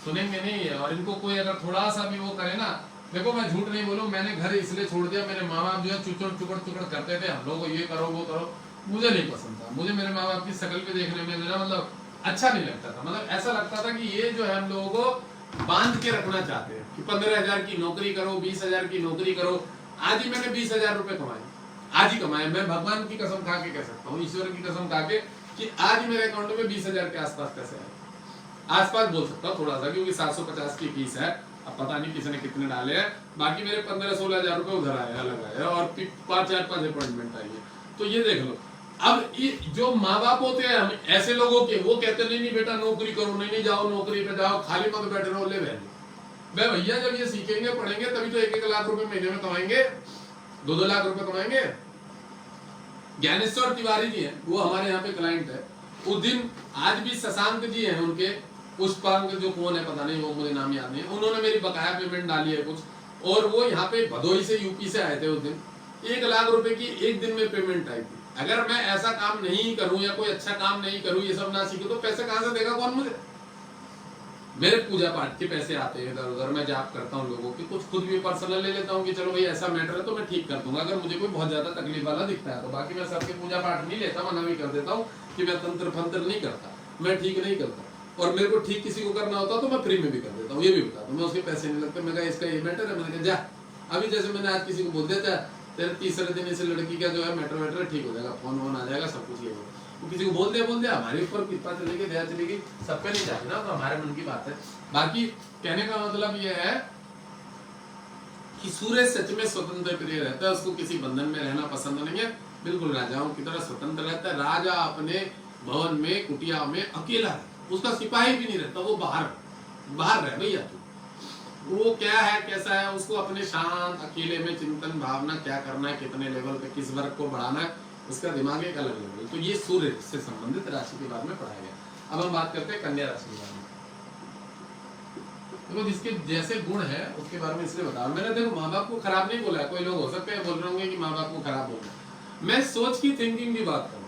सुनेंगे नहीं है। और इनको कोई अगर थोड़ा सा भी वो करे ना, देखो मैं झूठ नहीं बोलूं, मैंने घर इसलिए छोड़ दिया, मेरे माँ बाप जो है चुचड़ चुकड़ चुकड़ करते थे, हम लोग को ये करो वो करो, मुझे नहीं पसंद था। मुझे मेरे माँ बाप की शक्ल पे देखने में मेरा मतलब अच्छा नहीं लगता था। मतलब ऐसा लगता था कि ये जो है हम लोगों को बांध के रखना चाहते हैं कि 15,000 की नौकरी करो, 20,000 की नौकरी करो। आज ही मैंने 20,000 रुपए कमाए, आज ही कमाए। मैं भगवान की कसम खा के कह सकता हूँ, ईश्वर की कसम खा के, कि आज ही मेरे अकाउंट में 20,000 के आसपास पैसे आए। आसपास बोल सकता हूँ थोड़ा सा, क्योंकि 750 की फीस है, अब पता नहीं किसी ने कितने डाले हैं। बाकी मेरे 15-16 हजार रुपए उधर आए, अलग आए, और 5-4 अपॉइंटमेंट आई है। तो ये देख लो। अब ये जो माँ बाप होते हैं हम ऐसे लोगों के, वो कहते नहीं नहीं बेटा नौकरी करो, नहीं जाओ नौकरी पे जाओ, खाली मत बैठे रहो, ले बहन भैया जब ये सीखेंगे पढ़ेंगे तभी तो 1-1 लाख रुपए महीने में कमाएंगे, 2-2 लाख रुपए कमाएंगे। ज्ञानेश्वर तिवारी जी हैं, वो हमारे यहाँ पे क्लाइंट है। उस दिन आज भी शशांक जी हैं उनके, पुष्पांक जो कौन है पता नहीं, वो मुझे नाम याद नहीं है, उन्होंने मेरी बकाया पेमेंट डाली है कुछ, और वो यहाँ पे भदोही से यूपी से आए थे उस दिन। 1 लाख रुपए की एक दिन में पेमेंट आई थी। अगर मैं ऐसा काम नहीं करूं या कोई अच्छा काम नहीं करूं, ये सब ना सीखूं, तो पैसे कहां से देगा कौन मुझे? मेरे पूजा पाठ के पैसे आते हैं इधर उधर, मैं जाप करता हूँ लोगों की, कुछ खुद भी पर्सनल ले लेता हूँ कि चलो भाई ऐसा मैटर है तो मैं ठीक कर दूंगा, अगर मुझे कोई बहुत ज्यादा तकलीफ वाला दिखता है तो। बाकी मैं सबके पूजा पाठ नहीं लेता, मना भी कर देता हूँ कि मैं तंत्र फंत्र नहीं करता, मैं ठीक नहीं करता। और मेरे को ठीक किसी को करना होता तो मैं फ्री में भी कर देता हूँ, ये भी बता दूं, मैं उसके पैसे नहीं लगते। मैं कहा इसका ये मैटर है, मैंने कहा जा, अभी जैसे मैंने आज किसी को बोल दिया था तेरे तीसरे दिन इसे लड़की का जो है मैटर ठीक हो जाएगा, फोन वोन आ जाएगा, सब कुछ ये होगा। वो किसी को बोल दिया हमारे ऊपर कृपा चलेगी, दया चलेगी, सब पे नहीं जाती ना, तो हमारे मन की बात है। बाकी कहने का मतलब ये है कि सूर्य सच में स्वतंत्र प्रिय रहता है, उसको किसी बंधन में रहना पसंद नहीं है, बिल्कुल राजाओं की तरह स्वतंत्र रहता है। राजा अपने भवन में कुटिया में अकेला है, उसका सिपाही भी नहीं रहता, वो बाहर रहे भैया तू, वो क्या है कैसा है, उसको अपने शांत अकेले में चिंतन भावना क्या करना है, कितने लेवल पे किस वर्ग को बढ़ाना है, उसका दिमाग एक अलग लेवल। तो ये सूर्य से संबंधित राशि के बारे में पढ़ाया गया। अब हम बात करते हैं कन्या राशि के बारे में। देखो जिसके जैसे गुण है उसके बारे में इसलिए बता, मैंने देखो माँ बाप को खराब नहीं बोला है। कोई लोग हो सकते हैं बोल रहे होंगे कि माँ बाप को खराब बोल रहे हैं, मैं सोच की थिंकिंग की बात करूँ।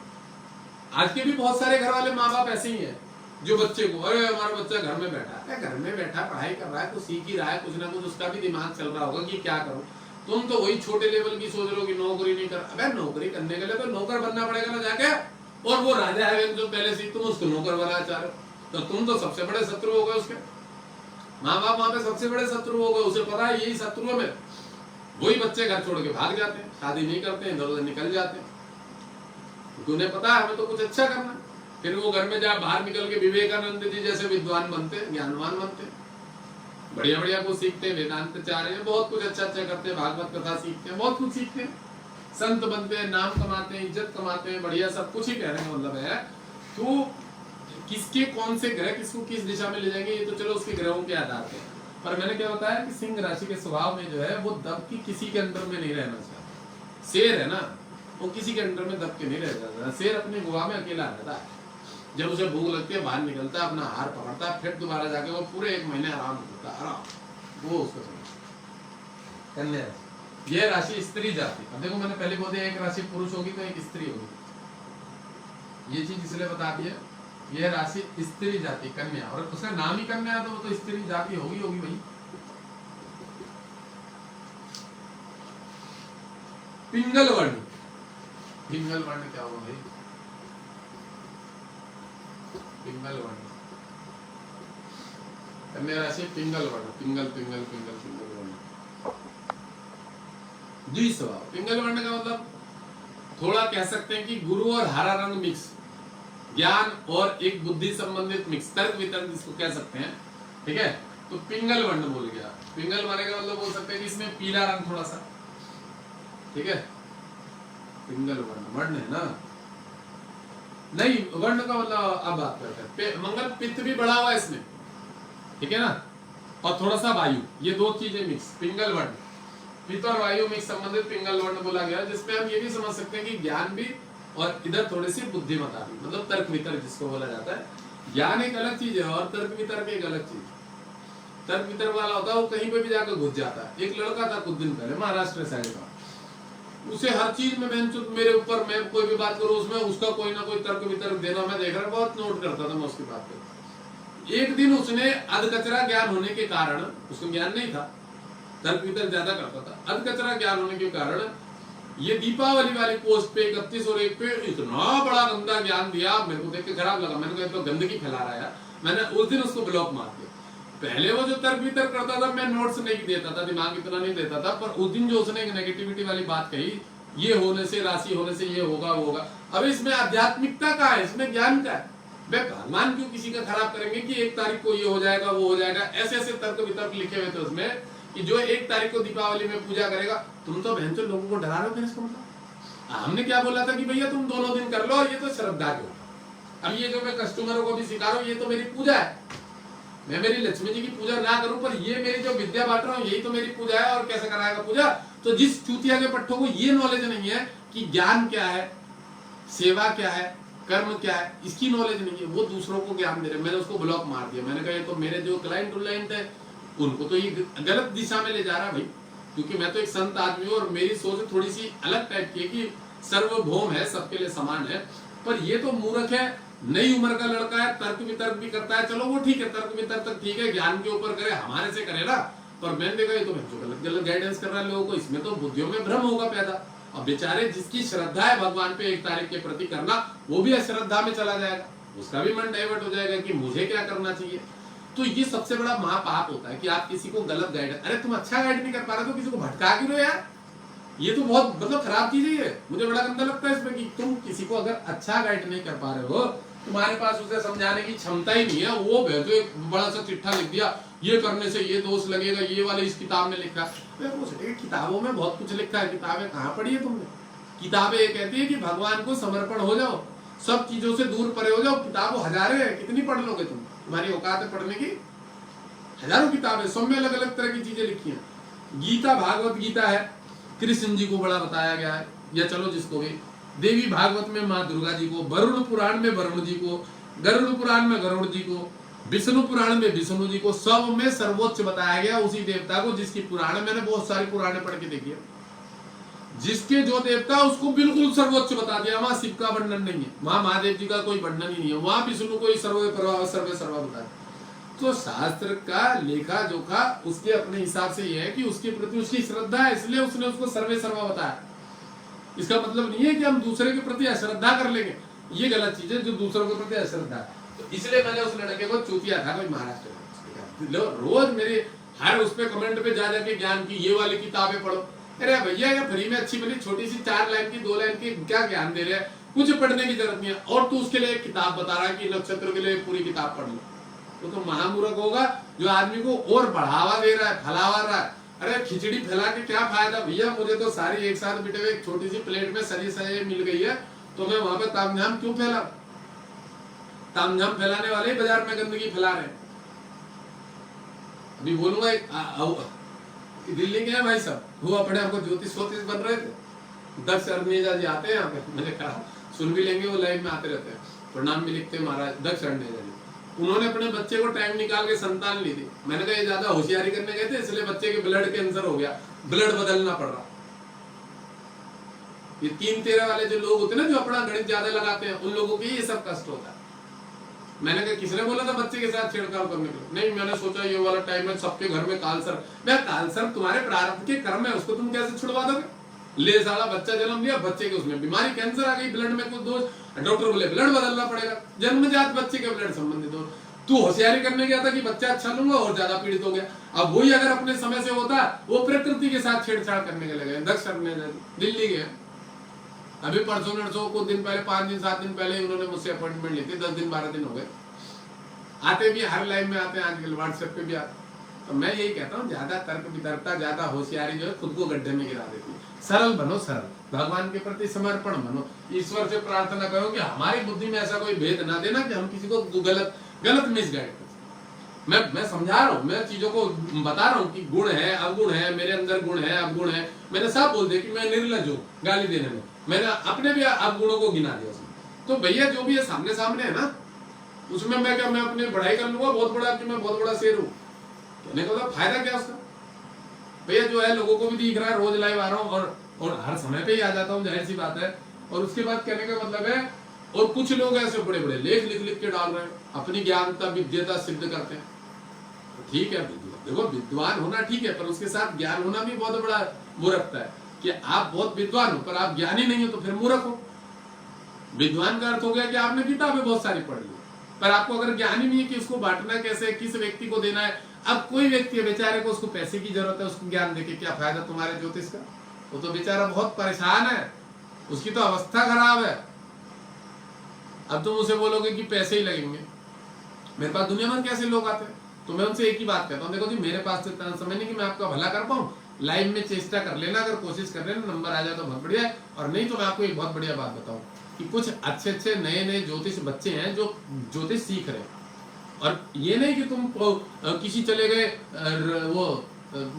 आज के भी बहुत सारे घर वाले माँ बाप ऐसे ही है जो बच्चे को, अरे हमारा बच्चा घर में बैठा है, घर में बैठा पढ़ाई कर रहा है, कुछ सीख ही रहा है, कुछ ना कुछ उसका भी दिमाग चल रहा होगा कि क्या करूं। तुम तो वही छोटे लेवल की सोच रहे हो कि नौकरी नहीं कर। अबे नौकरी करने के लिए तो नौकर बनना पड़ेगा ना जाके, और वो राजा है जो पहले से तुम उसको नौकर बनाना चाह रहे हो। तो तुम तो सबसे बड़े शत्रु हो गए उसके। माँ बाप वहां पे सबसे बड़े शत्रु हो गए, उसे पता है यही शत्रुओं में वही बच्चे घर छोड़ के भाग जाते हैं, शादी नहीं करते हैं, इधर उधर निकल जाते हैं, क्योंकि उन्हें पता है हमें तो कुछ अच्छा करना है। फिर वो घर में जहाँ बाहर निकल के विवेकानंद जी जैसे विद्वान बनते, ज्ञानवान बनते, बढ़िया बढ़िया कुछ सीखते हैं, वेदांताचार्य बहुत कुछ अच्छा अच्छा करते हैं, भागवत कथा सीखते हैं, बहुत कुछ सीखते हैं, संत बनते हैं, नाम कमाते हैं, इज्जत कमाते हैं, बढ़िया सब कुछ ही कहने का मतलब है। तो किसके कौन से ग्रह किसको किस दिशा में ले जाएंगे ये तो चलो उसके ग्रहों के आधार पे, पर मैंने क्या बताया कि सिंह राशि के स्वभाव में जो है वो दब की किसी के अंडर में नहीं रहना चाहिए। शेर है ना, वो किसी के अंडर में दब के नहीं रह जाता। शेर अपनी गुहा में अकेला रहता है, जब उसे भूख लगती है बाहर निकलता है, अपना आहार पकड़ता है, फिर दोबारा जाके वो पूरे 1 महीने आराम करता है, आराम। वो उसका कन्या यह राशि स्त्री जाति। अब देखो मैंने पहले बोल दिया एक राशि पुरुष होगी तो एक स्त्री होगी, ये चीज इसलिए बता दी है। यह राशि स्त्री जाति कन्या, और उसका नाम ही कन्या है तो वो तो स्त्री जाति होगी भाई। पिंगल वर्ण, पिंगल वर्ण क्या होगा भाई? पिंगल वर्ण, कन्या राशि पिंगल वर्ण, पिंगल पिंगल पिंगल पिंगल वर्ण, द्विस्वभाव। पिंगल वर्ण का मतलब थोड़ा कह सकते हैं कि गुरु और हरा रंग मिक्स, ज्ञान और एक बुद्धि संबंधित मिक्स, तर्क वितर्क जिसको कह सकते हैं, ठीक है। तो पिंगल वर्ण बोल गया। पिंगल वर्ण का मतलब बोल सकते हैं कि इसमें पीला रंग थोड़ा सा, ठीक है। पिंगल वर्ण वर्ण है ना, नहीं वर्ण का मतलब अब बात करते हैं। मंगल पित्त भी बढ़ा हुआ है इसमें, ठीक है ना, और थोड़ा सा वायु, ये दो चीजें मिक्स, पिंगल वर्ण, पित्त और वायु मिक्स संबंधित पिंगल वर्ण बोला गया, जिसमें हम ये भी समझ सकते हैं कि ज्ञान भी और इधर थोड़ी सी बुद्धिमत्ता भी, मतलब तर्क वितर्क जिसको बोला जाता है। ज्ञान एक अलग चीज है और तर्क वितर्क एक अलग चीज। तर्क वितर्क वाला होता है वो कहीं पे भी जाकर घुस जाता है। एक लड़का था कुछ दिन पहले महाराष्ट्र साइड का, उसे हर चीज में मेरे ऊपर, मैं कोई भी बात करूं उसमें उसका कोई ना कोई तर्क वितर्क देना मैं देख रहा, बहुत नोट करता था मैं उसकी बात को। एक दिन उसने अधकचरा ज्ञान होने के कारण, उसको ज्ञान नहीं था, तर्क वितर्क ज्यादा करता था, अधकचरा ज्ञान होने के कारण ये दीपावली वाली पोस्ट पे 31 और 1 पे इतना बड़ा गंदा ज्ञान दिया, मेरे को देख के खराब लगा। मैंने कहा तो गंदगी फैला रहा है। मैंने उस दिन उसको ब्लॉक मार दिया। पहले वो जो तर्क वितर्क करता था मैं नोट्स नहीं देता था, दिमाग इतना नहीं देता था, पर उस दिन जो उसने एक नेगेटिविटी वाली बात कही, ये होने से, राशि होने से ये होगा वो होगा। अब इसमें आध्यात्मिकता का है, इसमें ज्ञान का है। वे भगवान क्यों किसी का खराब करेंगे कि 1 तारीख को ये हो जाएगा वो हो जाएगा। ऐसे ऐसे तर्क वितर्क लिखे हुए थे उसमें कि जो 1 तारीख को दीपावली में पूजा करेगा, तुम तो बहन लोगों को डरा रहे हो। इसको मतलब हमने क्या बोला था कि भैया तुम दोनों दिन कर लो, और ये तो श्रद्धा के। अब ये जो मैं कस्टमरों को भी सिखा रहा हूँ, ये तो मेरी पूजा है। मैं मेरी लक्ष्मी जी की पूजा ना करूं, पर ये मेरी जो विद्या बांट रहा हूँ यही तो मेरी पूजा है। और कैसे कराएगा पूजा? तो जिस चूतिया के पट्टों को ये नॉलेज नहीं है कि ज्ञान क्या है, सेवा क्या है, कर्म क्या है, इसकी नॉलेज नहीं है, वो दूसरों को ज्ञान दे रहे। मैंने उसको ब्लॉक मार दिया। मैंने कहा ये तो मेरे जो क्लाइंट है उनको तो ये गलत दिशा में ले जा रहा भाई, क्योंकि मैं तो एक संत आदमी हूँ और मेरी सोच थोड़ी सी अलग टाइप की है कि सर्वभौम है, सबके लिए समान है। पर ये तो मूर्ख है, नई उम्र का लड़का है, तर्क वितर्क भी करता है। चलो वो ठीक है, तर्क वितर्क तक ठीक है, ज्ञान के ऊपर करे, हमारे से करे ना। पर मैंने देखा ये तो गलत गलत गाइडेंस कर रहा है लोगों को, इसमें तो बुद्धियों में भ्रम होगा पैदा। अब बेचारे जिसकी श्रद्धा है भगवान पे 1 तारीख के प्रति करना, वो भी अश्रद्धा में चला जाएगा, उसका भी मन डाइवर्ट हो जाएगा कि मुझे क्या करना चाहिए। तो ये सबसे बड़ा महापाप होता है कि आप किसी को गलत गाइड, अरे तुम अच्छा गाइड नहीं कर पा रहे तो किसी को भटका क्यों रहे यार। ये तो बहुत मतलब खराब चीज है। मुझे बड़ा गंदा लगता है इसमें कि तुम किसी को अगर अच्छा गाइड नहीं कर पा रहे हो, तुम्हारे पास उसे समझाने की क्षमता ही नहीं है, वो भेजो एक बड़ा सा चिट्ठा लिख दिया, ये करने से ये दोष लगेगा, ये वाले इस किताब में लिखा है। किताबों में बहुत कुछ लिखा है, किताबें कहाँ पढ़ी है तुमने? किताबें ये कहती है कि भगवान को समर्पण हो जाओ, सब चीजों से दूर परे हो जाओ। किताबों हजारों है, कितनी पढ़ लोगे तुम? तुम्हारी औकात है पढ़ने की? हजारों किताबें, सब में अलग अलग तरह की चीजें लिखी हैं। गीता भागवत गीता है, कृष्ण जी को बड़ा बताया गया है, या चलो जिसको भी, देवी भागवत में माँ दुर्गा जी को, वरुण पुराण में वरुण जी को, गरुड़ पुराण में गरुड़ जी को, विष्णु पुराण में विष्णु जी को, सब में सर्वोच्च बताया गया उसी देवता को जिसकी पुराण, मैंने बहुत सारी पुराणे पढ़ के देखी है, जिसके जो देवता उसको बिल्कुल सर्वोच्च बता दिया। वहां शिव का वर्णन नहीं है, वहां महादेव जी का कोई वर्णन ही नहीं है, वहां विष्णु को ही सर्वे सर्वा बता दिया। तो शास्त्र का लेखा जोखा उसके अपने हिसाब से यह है कि उसके प्रति उसकी श्रद्धा है, इसलिए उसने उसको सर्वे सर्वा बताया। इसका मतलब नहीं है कि हम दूसरे के प्रति अश्रद्धा कर लेंगे, ये गलत चीज है जो दूसरों के प्रति अश्रद्धा है। तो इसलिए मैंने उस लड़के को चूतिया था कोई महाराष्ट्र में। रोज मेरी हर उस पे कमेंट पे जा जाके ज्ञान की ये वाली किताबें पढ़ो। अरे भैया ये फ्री में अच्छी भली छोटी सी 4 लाइन की 2 लाइन की क्या ज्ञान दे रहे हैं, कुछ पढ़ने की जरूरत नहीं है, और तू उसके लिए एक किताब बता रहा है कि नक्षत्र के लिए पूरी किताब पढ़ लो। तो महामूर्ख होगा जो आदमी को और बढ़ावा दे रहा है, फैलावा रहा है। अरे खिचड़ी फैला के क्या फायदा भैया, मुझे तो सारी एक साथ बिटे हुए एक छोटी सी प्लेट में सजी सजी मिल गई है, तो मैं वहां पे तामझाम क्यों फैला? तामझाम फैलाने वाले बाजार में गंदगी फैला रहे हैं। अभी बोलूंगा दिल्ली के हैं भाई साहब, वो अपने आपको ज्योतिष बन रहे थे, दक्ष अरणेजा जी आते हैं यहाँ पे, मैंने कहा सुन भी लेंगे, वो लाइव में आते रहते हैं, प्रणाम भी लिखते हैं महाराज दक्ष अरणेजा जी। उन्होंने अपने बच्चे को टाइम निकाल के संतान ली थी। मैंने कहा ये ज्यादा होशियारी करने गए थे इसलिए बच्चे के ब्लड कैंसर हो गया, ब्लड बदलना पड़ रहा। ये 3-13 वाले जो लोग होते हैं ना, जो अपना गणित ज्यादा लगाते हैं, उन लोगों के ये सब कष्ट होता है। मैंने कहा किसने बोला था बच्चे के साथ छेड़छाड़ करने के लिए? नहीं, मैंने सोचा ये वाला टाइम है सबके घर में कालसर। मैं कालसर तुम्हारे प्रारब्ध के कर्म है, उसको तुम कैसे छुड़वा दोगे? ले साला बच्चा जन्म लिया, बच्चे के उसमें बीमारी कैंसर आ गई, ब्लड में कुछ दोष, डॉक्टर बोले ब्लड बदलना पड़ेगा, जन्मजात बच्चे के ब्लड संबंधित हो। तू होशियारी करने गया था कि बच्चा अच्छा लूंगा और ज्यादा पीड़ित हो गया। अब वही अगर अपने समय से होता, वो प्रकृति के साथ छेड़छाड़ करने के लगे। दक्ष दिल्ली गए अभी परसों नरसों को दिन पहले, 5 दिन 7 दिन पहले उन्होंने मुझसे अपॉइंटमेंट ली थी, 10 दिन 12 दिन हो गए। आते भी हर लाइन में आते हैं, आजकल व्हाट्सएप पे भी आते। तो मैं यही कहता हूँ ज्यादा तर्क वितर्कता, ज्यादा होशियारी जो है खुद को गड्ढे में गिरा देती है। सरल बनो, सरल, भगवान के प्रति समर्पण बनो, ईश्वर से प्रार्थना करो कि हमारी बुद्धि में ऐसा कोई भेद ना देना कि हम किसी को गलत मिसगाइड कर। मैं समझा रहा हूँ, मैं चीजों को बता रहा हूँ कि गुण है, अवगुण है, मेरे अंदर गुण है, अवगुण है। मैंने साफ बोल दिया कि मैं निर्लज हूँ गाली देने में, मैंने अपने भी अवगुणों को गिना दिया उसमें। तो भैया जो भी है सामने है ना, उसमें मैं क्या, मैं अपनी बढ़ाई कर लूंगा बहुत बड़ा कि मैं बहुत बड़ा शेर हूँ? कहने का फायदा क्या उसका? भैया जो है लोगों को भी दिख रहा है, रोज लाइव आ रहा हूँ और हर समय पे ही आ जाता हूँ, जाहिर सी बात है। और उसके बाद कहने का मतलब है, और कुछ लोग ऐसे बड़े बड़े लेख लिख के डाल रहे हैं, अपनी ज्ञानता विद्यता सिद्ध करते हैं। तो ठीक है, देखो विद्वान होना ठीक है, पर उसके साथ ज्ञान होना भी बहुत बड़ा मूर्खता है कि आप बहुत विद्वान हो पर आप ज्ञानी नहीं हो, तो फिर मूर्ख हो। विद्वान का अर्थ हो गया कि आपने किताबें बहुत सारी पढ़ ली, पर आपको अगर ज्ञान ही नहीं है कि उसको बांटना कैसे, किस व्यक्ति को देना है। अब कोई व्यक्ति है बेचारे को, उसको पैसे की जरूरत है, उसको ज्ञान देके क्या फायदा तुम्हारे ज्योतिष का? वो तो बेचारा बहुत परेशान है, उसकी तो अवस्था खराब है। अब तुम उसे बोलोगे कि पैसे ही लगेंगे। मेरे पास दुनिया भर कैसे लोग आते हैं, तो मैं उनसे एक ही बात कहता हूँ, देखो जी मेरे पास तो इतना समय नहीं कि मैं आपका भला कर पाऊँ, लाइव में चेष्टा कर लेना, अगर कोशिश कर लेना, नंबर आ जाए तो बहुत बढ़िया है, और नहीं तो मैं आपको एक बहुत बढ़िया बात बताऊँ कि कुछ अच्छे नए ज्योतिष बच्चे हैं जो ज्योतिष सीख रहे हैं। और ये नहीं कि तुम किसी चले गए वो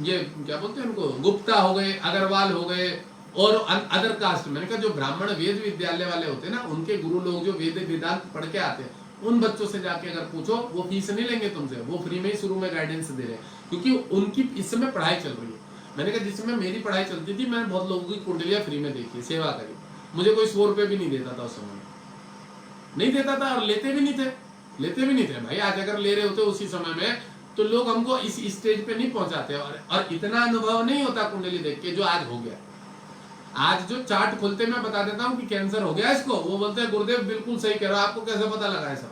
ये क्या बोलते हैं उनको, गुप्ता हो गए, अग्रवाल हो गए और अदर कास्ट। मैंने कहा जो ब्राह्मण वेद विद्यालय वाले होते हैं ना, उनके गुरु लोग जो वेद वेदांत पढ़ के आते हैं, उन बच्चों से जाके अगर पूछो, वो फीस नहीं लेंगे तुमसे, वो फ्री में ही शुरू में गाइडेंस दे रहे हैं, क्योंकि उनकी इस समय पढ़ाई चल रही है। मैंने कहा जिस समय मेरी पढ़ाई चलती थी, मैंने बहुत लोगों की कुंडलियां फ्री में देखी, सेवा करी, मुझे कोई 100 रुपए भी नहीं देता था उस समय, नहीं देता था, और लेते भी नहीं थे भाई। आज अगर ले रहे होते उसी समय में, तो लोग हमको इस स्टेज पे नहीं पहुंचाते, और इतना अनुभव नहीं होता कुंडली देख के जो आज हो गया। आज जो चार्ट खोलते मैं बता देता हूँ कि कैंसर हो गया इसको, वो बोलते हैं गुरुदेव बिल्कुल सही कह रहा, आपको कैसे पता लगा है सब?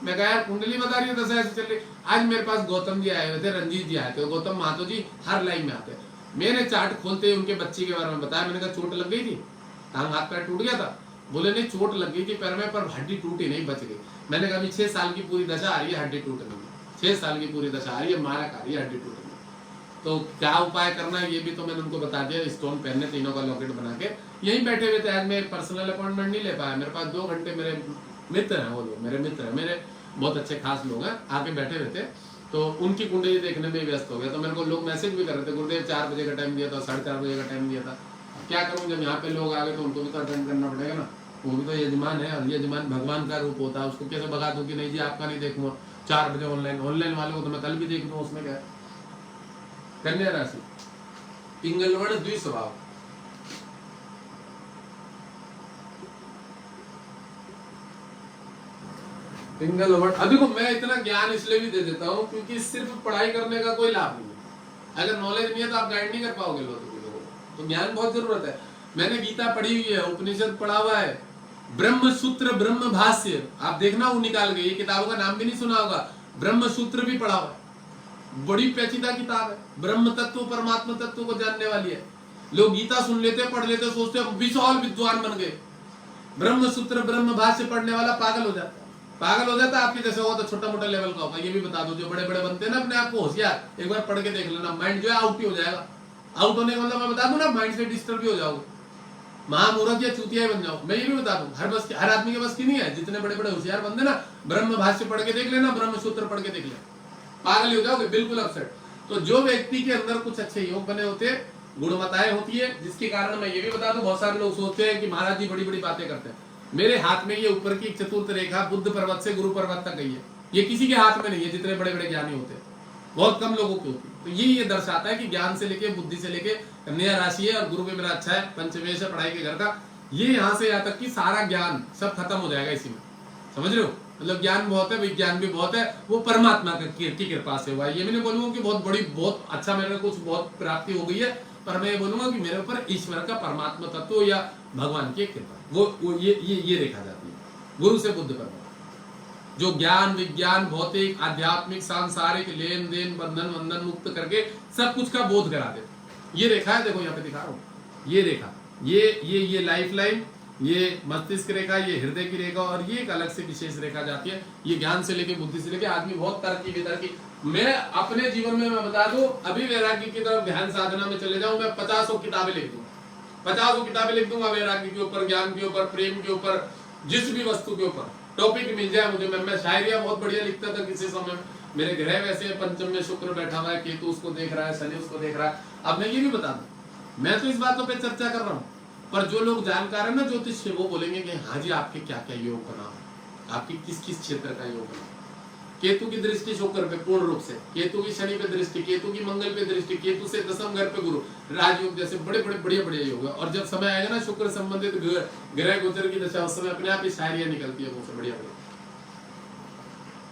मैं कहा यार कुंडली बता रही है, दशा ऐसे चल रही। आज मेरे पास गौतम जी आए हुए थे, रंजीत जी आए थे, गौतम महतो जी हर लाइन में आते हैं। मैंने चार्ट खोलते ही उनके बच्ची के बारे में बताया। मैंने कहा चोट लग गई थी, टांग हाथ पैर टूट गया था? बोले नहीं चोट लग गई थी पैर में, पर हड्डी टूटी नहीं, बच गई। मैंने कहा 6 साल की पूरी दशा आ रही है हड्डी टूटने की, 6 साल की पूरी दशा आ रही है, मारक आ रही है हड्डी टूटने। तो क्या उपाय करना है ये भी तो मैंने उनको बता दिया। स्टोन पहनने, तीनों का लॉकेट बना के यहीं बैठे हुए थे। आज मैं पर्सनल अपॉइंटमेंट नहीं ले पाया, मेरे पास 2 घंटे मेरे मित्र हैं, वो लोग मेरे मित्र हैं, मेरे बहुत अच्छे खास लोग हैं, आके बैठे हुए थे, तो उनकी कुंडली देखने में व्यस्त हो गया। तो मेरे को लोग मैसेज भी कर रहे थे, गुरुदेव 4 बजे का टाइम दिया था, 4:30 बजे का टाइम दिया था, क्या करूँ? जब यहाँ पे लोग आ गए तो उनको भी तो अटेंड करना पड़ेगा ना, वो भी तो यजमान है, और यजमान भगवान का रूप होता है, उसको कैसे भगा दूं कि नहीं जी आपका नहीं देखूंगा 4 बजे ऑनलाइन वालों को तो मैं कल भी देख दूं। उसमें क्या है? कन्या राशि, पिंगलवर्ण द्विस्वभाव, पिंगलवर्ण। अभी को मैं इतना ज्ञान इसलिए भी दे देता हूँ क्योंकि सिर्फ पढ़ाई करने का कोई लाभ नहीं है। अगर नॉलेज नहीं है तो आप गाइड नहीं कर पाओगे लोगों को, तो ज्ञान बहुत जरूरत है। मैंने गीता पढ़ी हुई है, उपनिषद पढ़ा हुआ है, ब्रह्म सूत्र ब्रह्म भाष्य आप देखना, वो निकाल गए, ये किताबों का नाम भी नहीं सुना होगा, ब्रह्म सूत्र भी पढ़ा हुआ है, बड़ी पेचीदा किताब है, ब्रह्म तत्व परमात्मा तत्व को जानने वाली है। लोग गीता सुन लेते, पढ़ लेते, सोचते विशाल विद्वान बन गए। ब्रह्म सूत्र ब्रह्म भाष्य पढ़ने वाला पागल हो जाता है, पागल हो जाता है। आपके जैसे होगा तो छोटा मोटा लेवल का होगा, ये भी बता दो। जो बड़े बड़े बनते हैं ना अपने आप को होशियार, एक बार पढ़ के देख लेना, माइंड जो है आउट ही हो जाएगा। आउट होने का मतलब मैं बता दूं ना, माइंड से डिस्टर्ब भी हो जाओगे, महामूर्ख या चूतिया बन जाओ। मैं ये भी बता दूं, हर आदमी के बस की नहीं है। जितने बड़े बड़े होशियार बंदे ना, ब्रह्म भाष्य पढ़ के देख लेना, ब्रह्म सूत्र पढ़ के देख लेना, पागल ही हो जाओगे, बिल्कुल अपसेट। तो जो व्यक्ति के अंदर कुछ अच्छे योग बने होते हैं, गुणवत्ताएं होती है, जिसके कारण मैं ये भी बता दूं, बहुत सारे लोग सोचते हैं कि महाराज जी बड़ी बड़ी बातें करते हैं। मेरे हाथ में ये ऊपर की एक चतुर्थ रेखा बुद्ध पर्वत से गुरु पर्वत तक गई है, ये किसी के हाथ में नहीं है। जितने बड़े बड़े ज्ञानी होते हैं, बहुत कम लोगों की होती है। तो ये दर्शाता है कि ज्ञान से लेके बुद्धि से लेके कन्या राशि है, और गुरु भी मेरा अच्छा है, पंचमेश है, पढ़ाई के घर का, ये यहाँ से यहाँ तक कि सारा ज्ञान सब खत्म हो जाएगा इसी में। समझ रहे हो? मतलब ज्ञान बहुत है, विज्ञान भी बहुत है, वो परमात्मा की कृपा से हुआ है। ये मैं नहीं बोलूंगा कि बहुत बड़ी बहुत अच्छा मेरे को कुछ बहुत प्राप्ति हो गई है, पर मैं ये बोलूंगा कि मेरे ऊपर ईश्वर का परमात्मा तत्व या भगवान की कृपा, वो ये देखा जाती है गुरु से बुद्ध पर, जो ज्ञान विज्ञान भौतिक आध्यात्मिक सांसारिक लेन देन बंधन वंदन मुक्त करके सब कुछ का बोध करा देते। ये रेखा है, देखो यहाँ पे दिखा रहा हूँ, ये रेखा, ये लाइफ लाइन, ये मस्तिष्क रेखा, ये हृदय की रेखा, और ये एक अलग से विशेष रेखा जाती है। ये ज्ञान से लेके बुद्धि से लेके आदमी बहुत तरक्की बेतरक्की। मैं अपने जीवन में मैं बता दूं, अभी वैराग्य की तरफ ध्यान साधना में चले जाऊं, मैं 50 किताबें लिख दूंगा, 50 किताबें लिख दूंगा वैराग्य के ऊपर, ज्ञान के ऊपर, प्रेम के ऊपर, जिस भी वस्तु के ऊपर टॉपिक मिल जाए मुझे। मैं शायरिया बहुत बढ़िया लिखता था किसी समय। मेरे ग्रह वैसे पंचम में शुक्र बैठा हुआ है, केतु उसको देख रहा है, शनि उसको देख रहा है। अब मैं ये भी बता दूं, मैं तो इस बातों पर चर्चा कर रहा हूँ, पर जो लोग जानकार है ना ज्योतिष, वो बोलेंगे कि हाँ जी आपके क्या क्या योग बना, आपकी किस किस क्षेत्र का योग बना। केतु की दृष्टि शुक्र पे पूर्ण रूप से, केतु की शनि पे दृष्टि, केतु की मंगल पे दृष्टि, केतु से दसम घर पे गुरु, राजयोग जैसे बड़े बड़े बढ़िया बढ़िया योग है। और जब समय आएगा ना शुक्र संबंधित ग्रह गोचर की दशा, उस समय अपने आप ही शायरियां निकलती है मुझसे बढ़िया बढ़िया।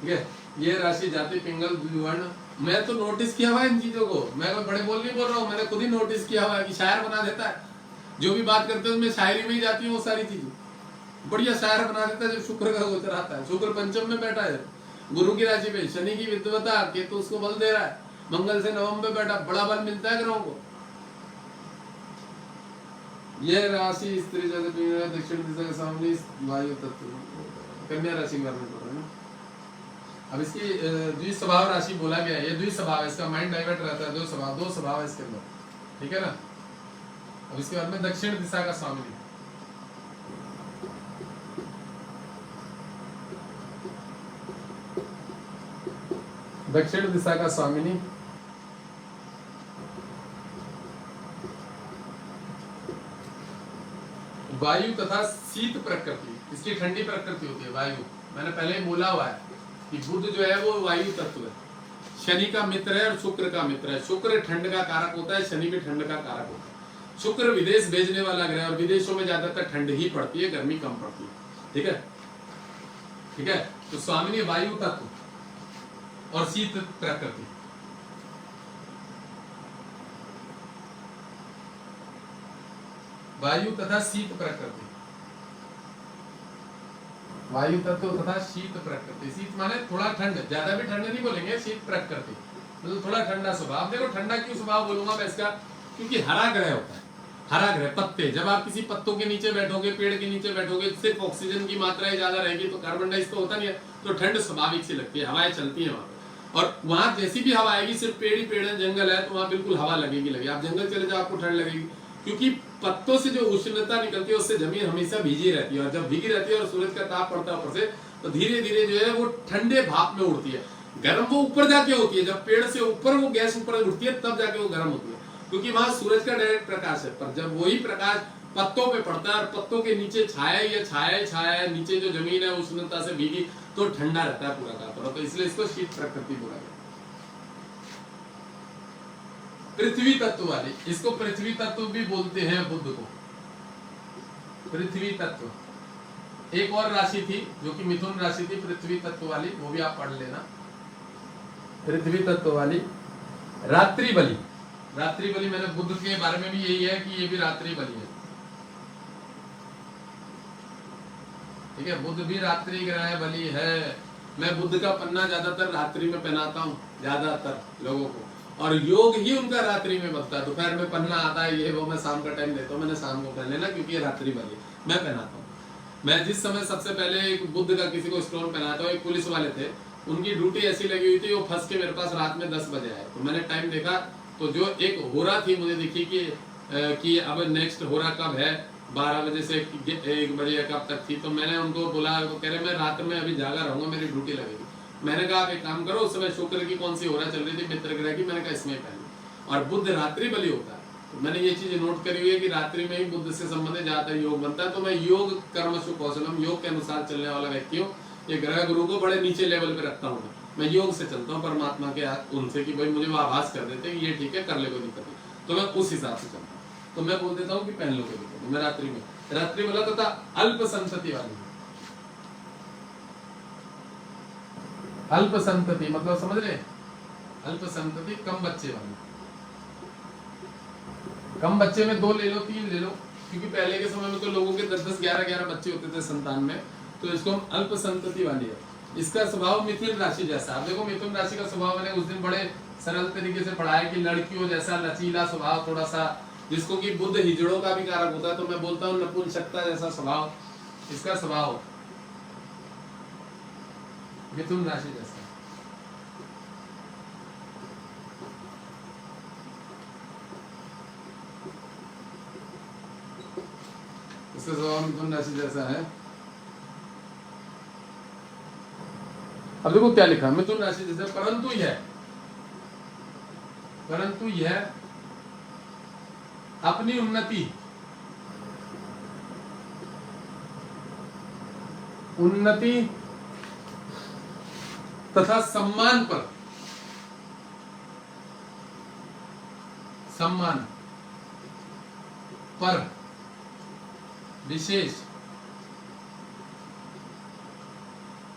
ठीक है, ये राशि जाति पिंगल द्विवर्ण, मैं तो नोटिस किया हुआ है इन चीजों को, मैं कोई बड़े बोल नहीं बोल रहा हूँ, मैंने खुद ही नोटिस किया हुआ है कि शायर बना देता है। जो भी बात करते हैं उसमें शायरी में ही जाती है वो सारी चीजें, बढ़िया शायर बना देता है। जब शुक्र का गोचर आता है, शुक्र पंचम में बैठा है गुरु की राशि पे, शनि की विद्वता, केतु उसको बल दे रहा है, मंगल से नवम में बैठा, बड़ा बल मिलता है ग्रहों को। यह राशि स्त्री जगत में दक्षिण दिशा के सामने वायु तत्व, कन्या राशि के बारे में बोल रहे हैं। अब इसकी द्विस्वभाव राशि बोला गया है, ये द्विस्वभाव है, इसका माइंड डाइवर्ट रहता है, दो स्वभाव है इसके अंदर, ठीक है ना। अब इसके बाद में दक्षिण दिशा का स्वामी, दक्षिण दिशा का स्वामिनी वायु तथा शीत प्रकृति, इसकी ठंडी प्रकृति होती है वायु। मैंने पहले ही बोला हुआ है कि बुध जो है वो वायु तत्व है, शनि का मित्र है और शुक्र का मित्र है। शुक्र ठंड का कारक होता है, शनि भी ठंड का कारक होता है। शुक्र विदेश भेजने वाला ग्रह, और विदेशों में ज्यादातर ठंड ही पड़ती है, गर्मी कम पड़ती है। ठीक है, ठीक है। तो स्वामिनी वायु तत्व और शीत प्रकृति, वायु तथा शीत प्रकृति, वायु तत्व तथा शीत प्रकृति। शीत माने थोड़ा ठंड, ज्यादा भी ठंड नहीं बोलेंगे, शीत प्रकृति मतलब थोड़ा ठंडा स्वभाव। देखो ठंडा क्यों स्वभाव बोलूंगा मैं इसका, क्योंकि हरा ग्रह होता है, हरा ग्रह पत्ते, जब आप किसी पत्तों के नीचे बैठोगे, पेड़ के नीचे बैठोगे, सिर्फ ऑक्सीजन की मात्रा ज्यादा रहेगी, तो कार्बन डाइऑक्साइड तो होता नहीं है, तो ठंड स्वाभाविक सी लगती है, हवाएं चलती है वहां पर। और वहां जैसी भी हवा आएगी, सिर्फ पेड़ ही पेड़ है, जंगल है, तो वहां बिल्कुल हवा लगेगी। आप जंगल चले जाओ आपको ठंड लगेगी, क्योंकि पत्तों से जो उष्णता निकलती है उससे जमीन हमेशा भीगी रहती है, और जब भीगी रहती है और सूरज का ताप पड़ता है ऊपर से, तो धीरे धीरे जो है वो ठंडे भाप में उड़ती है। गर्म वो ऊपर जाके होती है, जब पेड़ से ऊपर वो गैस ऊपर उठती है तब जाके वो गर्म होती है, क्योंकि वहां सूरज का डायरेक्ट प्रकाश है। पर जब वही प्रकाश पत्तों पे पड़ता है और पत्तों के नीचे छाया ही छाया है, नीचे जो जमीन है उष्णता से भीगी, तो ठंडा रहता है पूरा का पूरा, तो इसलिए इसको शीत प्रकृति बोला गया। पृथ्वी तत्व वाली, इसको पृथ्वी तत्व भी बोलते हैं बुध को, पृथ्वी तत्व। एक और राशि थी जो कि मिथुन राशि थी पृथ्वी तत्व वाली, वो भी आप पढ़ लेना। पृथ्वी तत्व वाली रात्रि बलि, रात्रि बलि मैंने बुध के बारे में भी यही है कि ये भी रात्रि बलि है। ठीक है, बुध भी रात्रि ग्रह बली है। मैं बुध का पन्ना ज्यादातर रात्रि में पहनाता हूँ, ज्यादातर लोगों को, और योग ही उनका रात्रि में बनता है। दोपहर में पन्ना आता है ये वो, मैं शाम का टाइम देता हूँ, मैंने शाम को पहन लेना क्योंकि ये रात्रि वाली मैं पहनाता हूँ। मैं जिस समय सबसे पहले एक बुध का किसी को स्टोन पहनाता हूँ, एक पुलिस वाले थे, उनकी ड्यूटी ऐसी लगी हुई थी, वो फंस के मेरे पास रात में 10 बजे आए। तो मैंने टाइम देखा, तो जो एक होरा थी मुझे दिखी कि अब नेक्स्ट होरा कब है, 12 बजे से 1 बजे कब तक थी। तो मैंने उनको बोला, वो कह रहे मैं रात में अभी जागा रहूंगा, मेरी ड्यूटी लगेगी। मैंने कहा आप एक काम करो, उस समय शुक्र की कौन सी होरा चल रही थी, मित्र ग्रह की, मैंने कहा इसमें पहले, और बुध रात्रि बलि होता है। तो मैंने ये चीज नोट करी हुई है कि रात्रि में ही बुध से संबंधित ज्यादातर योग बनता है। तो मैं योग कर्मसु कौशलम, योग के अनुसार चलने वाला व्यक्ति हूँ। ये ग्रह गुरु को बड़े नीचे लेवल पे रखता हूँ, मैं योग से चलता हूँ परमात्मा के उनसे, कि भाई मुझे वो आभास कर देते हैं कि ये ठीक है, कर ले, कोई दिक्कत नहीं, तो मैं उस हिसाब से चलता हूँ। तो मैं बोल देता हूँ कि पहन लो, कोई दिक्कत नहीं। मैं रात्रि बोला तथा अल्प संतति वाली, अल्प संतति मतलब समझ रहे, अल्प संतति कम बच्चे वाली। कम बच्चे में 2 ले लो, 3 ले लो, क्योंकि पहले के समय में तो लोगों के 10-10, 11-11 बच्चे होते थे संतान में, तो इसको हम अल्प संतति वाली है। इसका स्वभाव मिथुन राशि जैसा। आप देखो मिथुन राशि का स्वभाव मैंने उस दिन बड़े सरल तरीके से पढ़ाया कि लड़कियों जैसा लचीला स्वभाव, थोड़ा सा, जिसको कि बुध हिजड़ों का भी कारक होता है, तो मैं बोलता हूँ नपुंसकता जैसा स्वभाव, इसका स्वभाव मिथुन राशि जैसा। इसका स्वभाव मिथुन राशि जैसा है। अब देखो क्या लिखा, मिथुन राशि जैसे, परंतु यह अपनी उन्नति तथा सम्मान पर विशेष,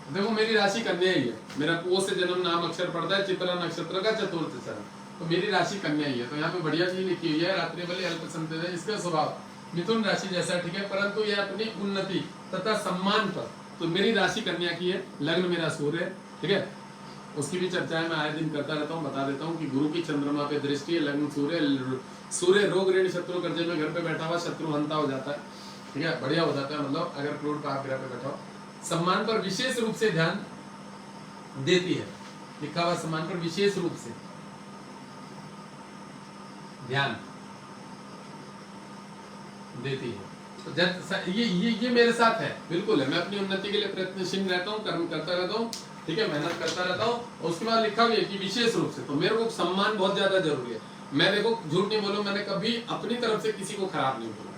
देखो मेरी राशि कन्या ही है, मेरा पो से जन्म नाम अक्षर पड़ता है, चित्रा नक्षत्र का चतुर्थ चरण, तो मेरी राशि कन्या ही है। तो यहाँ पे बढ़िया चीज लिखी हुई है, रात्रि बलि अल्प संतति है। इसका स्वभाव मिथुन राशि जैसा, ठीक है, परंतु यह अपनी उन्नति तथा सम्मान पर, तो मेरी राशि कन्या की है, लग्न मेरा सूर्य है, ठीक है, उसकी भी चर्चाएं मैं आए दिन करता रहता हूँ, बता देता हूँ कि गुरु की चंद्रमा पे दृष्टि है, लग्न सूर्य रोग ऋण शत्रु कर्जे में घर पे बैठा हुआ शत्रु हंता हो जाता है, ठीक है, बढ़िया हो जाता है, मतलब अगर क्रोध पाप ग्रह पे बैठा हो। सम्मान पर विशेष रूप से ध्यान देती है, लिखा हुआ सम्मान पर विशेष रूप से ध्यान देती है। तो ये मेरे साथ है, बिल्कुल है, मैं अपनी उन्नति के लिए प्रयत्नशील रहता हूँ, कर्म करता रहता हूँ, ठीक है, मेहनत करता रहता हूँ। और उसके बाद लिखा हुआ है कि विशेष रूप से, तो मेरे को सम्मान बहुत ज्यादा जरूरी है। मैं देखो झूठ नहीं बोलूं, मैंने कभी अपनी तरफ से किसी को खराब नहीं बोला,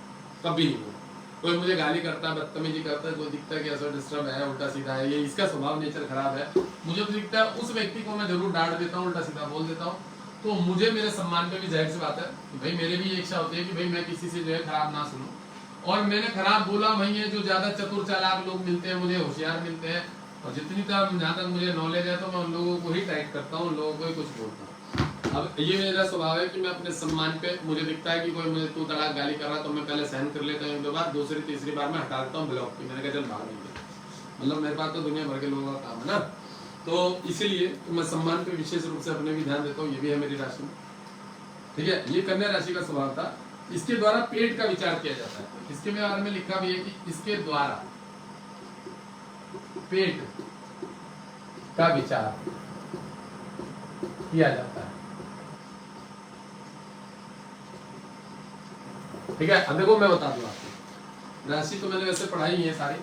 कभी नहीं बोला। कोई मुझे गाली करता है, बदतमीजी करता है, कोई दिखता है कि ऐसा डिस्टर्ब है, उल्टा सीधा है, ये इसका स्वभाव नेचर खराब है, मुझे तो दिखता है उस व्यक्ति को मैं जरूर डांट देता हूँ, उल्टा सीधा बोल देता हूँ। तो मुझे मेरे सम्मान पे भी जाहिर सी बात है कि भाई मेरे भी इच्छा होती है कि भाई मैं किसी से जो है खराब ना सुनूं। और मैंने खराब बोला वही है जो ज्यादा चतुर चालाक लोग मिलते हैं, मुझे होशियार मिलते हैं, और जितनी जहाँ तक मुझे नॉलेज है तो मैं उन लोगों को ही टाइट करता हूँ, उन लोगों को ही कुछ बोलता हूँ। अब ये मेरा स्वभाव है कि मैं अपने सम्मान पे, मुझे दिखता है कि कोई मुझे तू तड़ाक गाली कर रहा, तो मैं पहले सहन कर लेता हूँ, एक दो बार, दूसरी तीसरी बार मैं हटा देता हूँ ब्लॉक की, मैंने कहा चल भाग नहीं, मतलब मेरे पास तो दुनिया भर के लोगों का काम है ना, तो इसीलिए तो मैं सम्मान पे विशेष रूप से अपने भी ध्यान देता हूँ। ये भी है मेरी राशि में, ठीक है, ये कन्या राशि का स्वभाव था। इसके द्वारा पेट का विचार किया जाता है, इसके बारे में लिखा भी है कि इसके द्वारा पेट का विचार किया जाता है, ठीक है। अब देखो मैं बता दूं आपको, राशि तो मैंने वैसे पढ़ाई है सारी।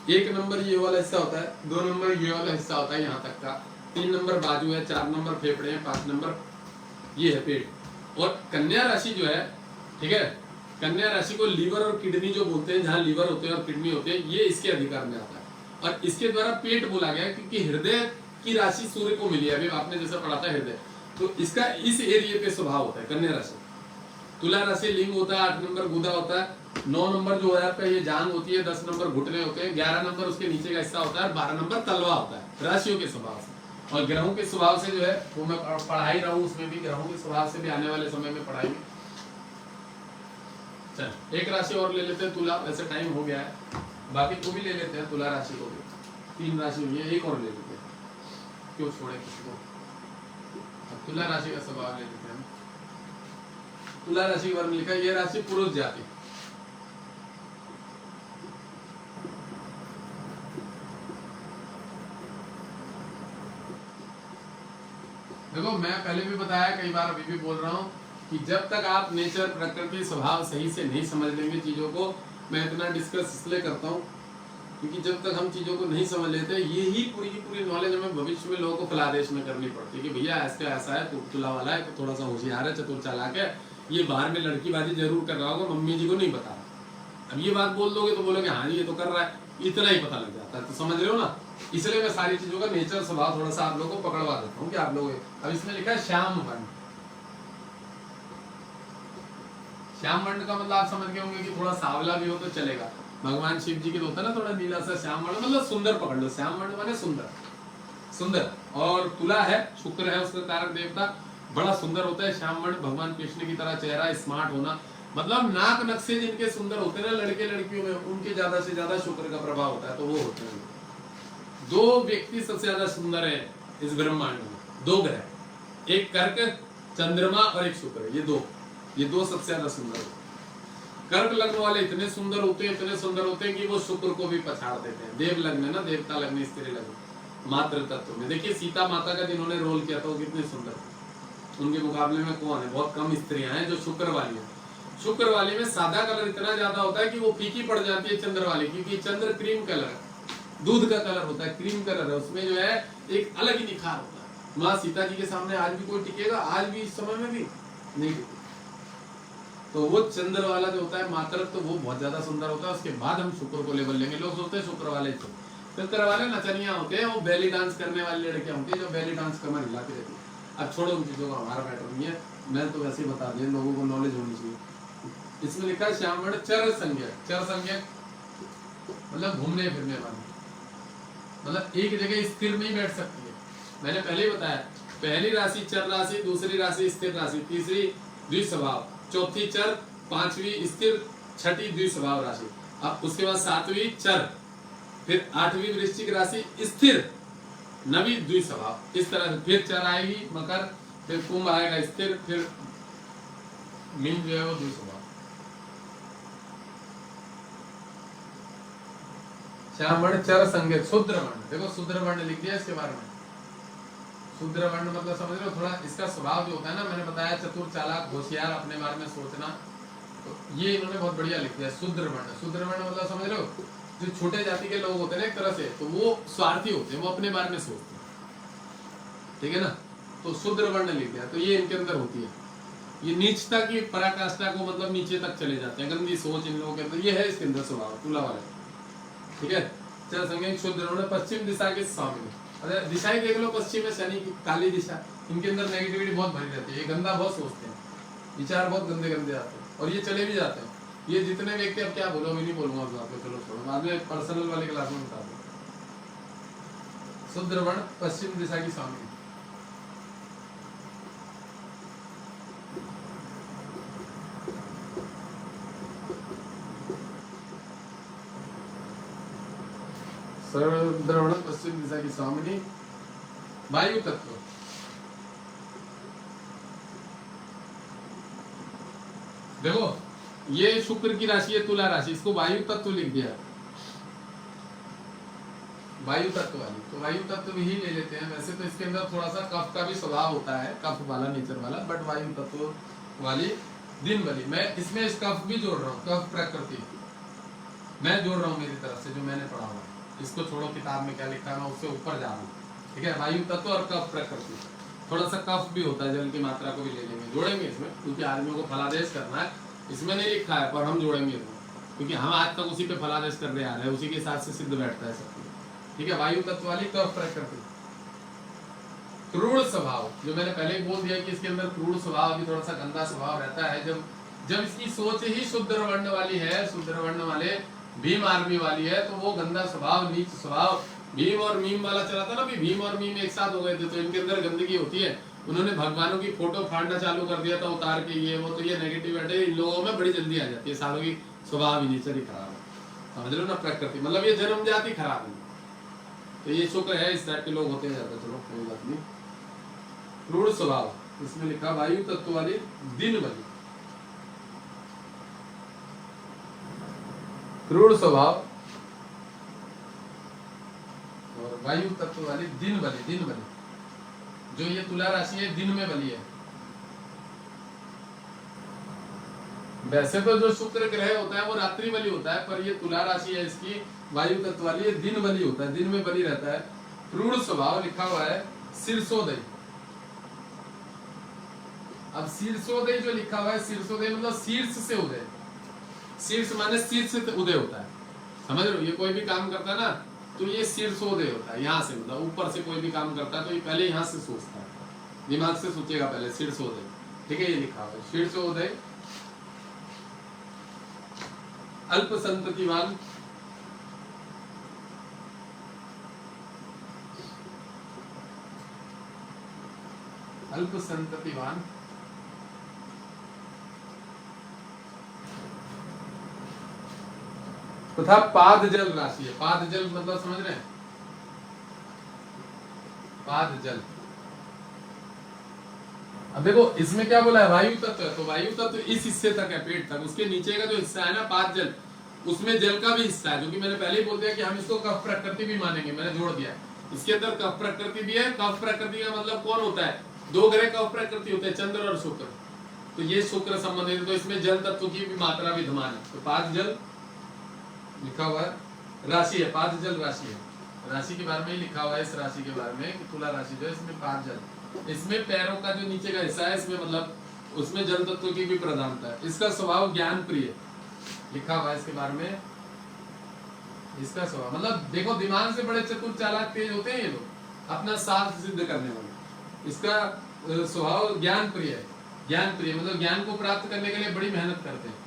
1 नंबर ये वाला हिस्सा होता है, 2 नंबर ये वाला हिस्सा होता है यहाँ तक का, 3 नंबर बाजू है, 4 नंबर फेफड़े हैं, 5 नंबर ये है पेट। और कन्या राशि जो है, ठीक है, कन्या राशि को लीवर और किडनी जो बोलते हैं, जहाँ लीवर होते हैं और किडनी होते हैं, ये इसके अधिकार में आता है। और इसके द्वारा पेट बोला गया क्योंकि हृदय की राशि सूर्य को मिली है, अभी आपने जैसा पढ़ा था हृदय, तो इसका इस एरिया पे स्वभाव होता है कन्या राशि। तुला राशि लिंग होता है, 8 नंबर गुदा होता है, 9 नंबर जो है आपका ये जांग होती है, 10 नंबर घुटने होते हैं, 11 नंबर उसके नीचे का हिस्सा होता है, 12 नंबर तलवा होता है, राशियों के स्वभाव से। और ग्रहों के स्वभाव से जो है वो मैं पढ़ा ही रहा हूँ, उसमें भी ग्रहों के स्वभाव से भी आने वाले समय में पढ़ाएंगे। चल एक राशि और ले लेते हैं, तुला, वैसे टाइम हो गया है, बाकी को भी ले लेते हैं, तुला राशि को भी, 3 राशि हुई है, एक और ले लेते हैं, क्यों छोड़े किसी को। अब तुला राशि का स्वभाव ले लेते हैं। तुला राशि के बारे में लिखा है, ये राशि पुरुष जाति। देखो मैं पहले भी बताया, कई बार अभी भी बोल रहा हूँ कि जब तक आप नेचर, प्रकृति, स्वभाव सही से नहीं समझ लेंगे चीजों को, मैं इतना डिस्कस इसलिए करता हूँ क्योंकि जब तक हम चीजों को नहीं समझ लेते, ये ही पूरी की पूरी नॉलेज हमें भविष्य में लोगों को फलादेश में करनी पड़ती है कि भैया ऐसा ऐसा है, तो तुला वाला है, तो थोड़ा सा होशियार है, चतुर चालाक है, ये बाहर में लड़कीबाजी जरूर कर रहा होगा, मम्मी जी को नहीं बता रहा। अब ये बात बोल दोगे तो बोलोगे हाँ ये तो कर रहा है, इतना ही पता लग जाता है। तो समझ रहे हो ना, इसलिए मैं सारी चीजों का नेचर, स्वभाव थोड़ा सा आप लोगों को पकड़वा देता हूँ कि आप लोग। अब इसमें लिखा है श्याम वर्ण। श्याम वर्ण का मतलब आप समझ गए होंगे कि थोड़ा सावला भी हो तो चलेगा। भगवान शिव जी के होता है ना थोड़ा नीला सा श्याम वर्ण, मतलब सुंदर पकड़ लो, श्याम वर्ण माने सुंदर, सुंदर। और तुला है, शुक्र है उसका कारक देवता, बड़ा सुंदर होता है श्याम वर्ण, भगवान कृष्ण की तरह चेहरा, स्मार्ट होना, मतलब नाक नक्शे जिनके सुंदर होते हैं ना लड़के लड़कियों में, उनके ज्यादा से ज्यादा शुक्र का प्रभाव होता है, तो वो होते हैं। 2 व्यक्ति सबसे ज्यादा सुंदर है इस ब्रह्मांड में, 2 ग्रह, एक कर्क चंद्रमा और एक शुक्र, ये दो सबसे ज्यादा सुंदर होते हैं। कर्क लग्न वाले इतने सुंदर होते हैं, इतने सुंदर होते हैं कि वो शुक्र को भी पछाड़ देते हैं। देव लग्न ना, देवता लग्न, स्त्री लग्न, मातृ तत्व में देखिए सीता माता का जिन्होंने रोल किया था वो कितने सुंदर थे, उनके मुकाबले में कौन है? बहुत कम स्त्रियां हैं जो शुक्र वाली है। शुक्र वाली में सादा कलर इतना ज्यादा होता है कि वो फीकी पड़ जाती है चंद्र वाली, क्योंकि चंद्र क्रीम कलर है, दूध का कलर होता है, क्रीम कलर है, उसमें जो है एक अलग ही निखार होता है। माँ सीता जी के सामने आज भी कोई टिकेगा? आज भी इस समय में भी नहीं टिकेगा। तो वो चंद्र वाला जो होता है मातृ, तो वो बहुत ज्यादा सुंदर होता है। उसके बाद हम शुक्र को लेवल लेंगे। लोग सोचते हैं शुक्र वाले तो शुक्र वाले नचनिया होते हैं, वो बेली डांस करने वाली लड़कियां होती है जो बेली डांस कमर हिलाती रहती है। अब छोड़ो उन चीजों का, हमारा मैटर नहीं है, मैं तो वैसे ही बता दिया, लोगों को नॉलेज होनी चाहिए। इसमें लिखा है श्याम वर्ण चर संज्ञक। चर संज्ञक मतलब घूमने फिरने वाली, मतलब एक जगह स्थिर नहीं बैठ सकती है। मैंने पहले ही बताया, पहली राशि चर राशि, दूसरी राशि स्थिर राशि, तीसरी द्विस्वभाव, चौथी चर, पांचवी स्थिर, छठी द्विस्वभाव राशि। अब उसके बाद 7वीं चर, फिर 8वीं वृश्चिक राशि स्थिर, 9वीं द्विस्वभाव। इस तरह से फिर चर आएगी मकर, फिर कुंभ आएगा स्थिर, फिर मीन जो है वो द्विस्वभाव। श्याम वर्ण चर संज्ञक। शूद्र वर्ण, देखो शूद्र वर्ण लिख दिया इसके बारे में। शूद्र वर्ण मतलब समझ रहे हो, थोड़ा इसका स्वभाव जो होता है ना, मैंने बताया चतुर चालाक होशियार, अपने बारे में सोचना, तो ये इन्होंने बहुत बढ़िया लिख दिया शूद्र वर्ण। शूद्र वर्ण मतलब समझ रहे हो, जो छोटे जाति के लोग होते हैं ना एक तरह से, तो वो स्वार्थी होते हैं, वो अपने बारे में सोचते हैं, ठीक है ना, तो शूद्र वर्ण लिख दिया। तो ये इनके अंदर होती है, ये नीचता की पराकाष्ठा को मतलब नीचे तक चले जाते हैं, गंदी सोच इन लोगों के अंदर, ये है इसके अंदर स्वभाव तुला वाले, ठीक है। चल संज्ञक शूद्र वर्ण। पश्चिम दिशा के स्वामी, अरे दिशा ही देख लो, पश्चिम में शनि की काली दिशा, इनके अंदर नेगेटिविटी बहुत भरी रहती है, ये गंदा बहुत सोचते हैं, विचार बहुत गंदे गंदे आते हैं, और ये चले भी जाते हैं। ये जितने व्यक्ति, अब क्या बोलो, मैं नहीं बोलूंगा आपको, चलो छोड़ो, बाद में पर्सनल वाली क्लास में बता दो। शूद्र वर्ण पश्चिम दिशा की स्वामी। शूद्र वर्ण पश्चिम दिशा की स्वामिनी। वायु तत्व, देखो ये शुक्र की राशि है तुला राशि, इसको वायु तत्व लिख दिया, वायु तत्व वाली, तो वायु तत्व ही ले लेते हैं। वैसे तो इसके अंदर थोड़ा सा कफ का भी स्वभाव होता है, कफ वाला नेचर वाला, बट वायु तत्व वाली दिन वाली। मैं इसमें इस कफ भी जोड़ रहा हूँ, कफ प्रकृति मैं जोड़ रहा हूँ मेरी तरफ से, जो मैंने पढ़ा हुआ, इसको छोड़ो किताब में क्या लिखा है, मैं उससे ऊपर जा रहा हूँ, ठीक है। वायु तत्व और कफ प्रकृति, थोड़ा सा कफ भी होता है, जल की मात्रा को भी ले लेंगे, जोड़ेंगे इसमें, क्योंकि आदमियों को फलादेश करना है, इसमें नहीं लिखा है पर हम जोड़ेंगे इसमें, क्योंकि हम आज तक उसी पे फलादेश कर रहे आ रहे हैं, उसी के साथ से सिद्ध बैठता है सब, ठीक है। वायु तत्व वाली कफ प्रकृति। क्रूर स्वभाव, जो मैंने पहले ही बोल दिया कि इसके अंदर क्रूर स्वभाव, अभी थोड़ा सा गंदा स्वभाव रहता है, जब इसकी सोच ही शूद्र वर्ण वाली है, शूद्र वर्ण वाले भीम आर्मी वाली है, तो वो गंदा स्वभाव, नीच स्वभाव, भीम और मीम वाला चला था ना, भी भीम और मीम एक साथ हो गए थे, तो इनके अंदर गंदगी होती है। उन्होंने भगवानों की फोटो फाड़ना चालू कर दिया था उतार के, ये वो, तो ये नेगेटिविटी इन लोगों में बड़ी जल्दी आ जाती है, सालों की स्वभाव ही नेचर ही खराब है। समझ लो ना, प्रकृति मतलब ये जन्म जाति खराब है। तो ये शुक्र है, इस टाइप के लोग होते हैं ज्यादा। चलो कोई बात नहीं। क्रूर स्वभाव, इसमें लिखा वायु तत्व वाली दिन बली। क्रूर स्वभाव और वायु तत्व वाली दिन बली। दिन बली जो ये तुला राशि है, दिन में बली है। वैसे तो जो शुक्र ग्रह होता है वो रात्रि बली होता है, पर ये तुला राशि है इसकी वायु तत्व वाली, ये दिन बली होता है, दिन में बली रहता है। क्रूर स्वभाव लिखा हुआ है शीर्षोदय। अब शीर्षोदय जो लिखा हुआ है, शीर्षोदय मतलब शीर्ष से उदय। शीर्ष माने शीर्ष से उदय होता है, समझ रहे हो। ये कोई भी काम करता है ना तो ये शीर्षोदय होता है, यहाँ से मतलब ऊपर से कोई भी काम करता है तो ये पहले यहाँ से सोचता है, दिमाग से सोचेगा पहले, शीर्षोदय। ठीक है, ये लिखा हुआ है शीर्षोदय। अल्प संततिवान, अल्प संततिवान तथा पाद जल राशि है। पाद जल मतलब समझ रहे हैं, पाद जल। अब देखो इसमें क्या बोला है, वायु तत्व है, तो वायु तत्व इस हिस्से तक है, पेट तक। उसके नीचे का जो हिस्सा है ना पाद जल, उसमें जल का भी हिस्सा है, जो कि मैंने पहले ही बोल दिया कि हम इसको कफ प्रकृति भी मानेंगे, मैंने जोड़ दिया। इसके अंदर कफ प्रकृति भी है। कफ प्रकृति का मतलब कौन होता है, दो ग्रह कफ प्रकृति होते हैं, चंद्र और शुक्र। तो ये शुक्र संबंधित, तो इसमें जल तत्व की भी मात्रा विद्यमान है। तो पाद जल लिखा हुआ है, राशि है, पाद जल राशि है। राशि के बारे में ही लिखा हुआ है, इस राशि के बारे में कि तुला राशि जो है इसमें पाद जल, इसमें पैरों का जो नीचे का हिस्सा है इसमें मतलब उसमें जल तत्व की भी प्रधानता है। इसका स्वभाव ज्ञान प्रिय लिखा हुआ है इसके बारे में। इसका स्वभाव मतलब देखो दिमाग से बड़े चतुर चालाक तेज होते हैं ये लोग, अपना साथ सिद्ध करने वाले। इसका स्वभाव ज्ञान प्रिय है। ज्ञान प्रिय मतलब ज्ञान को प्राप्त करने के लिए बड़ी मेहनत करते हैं।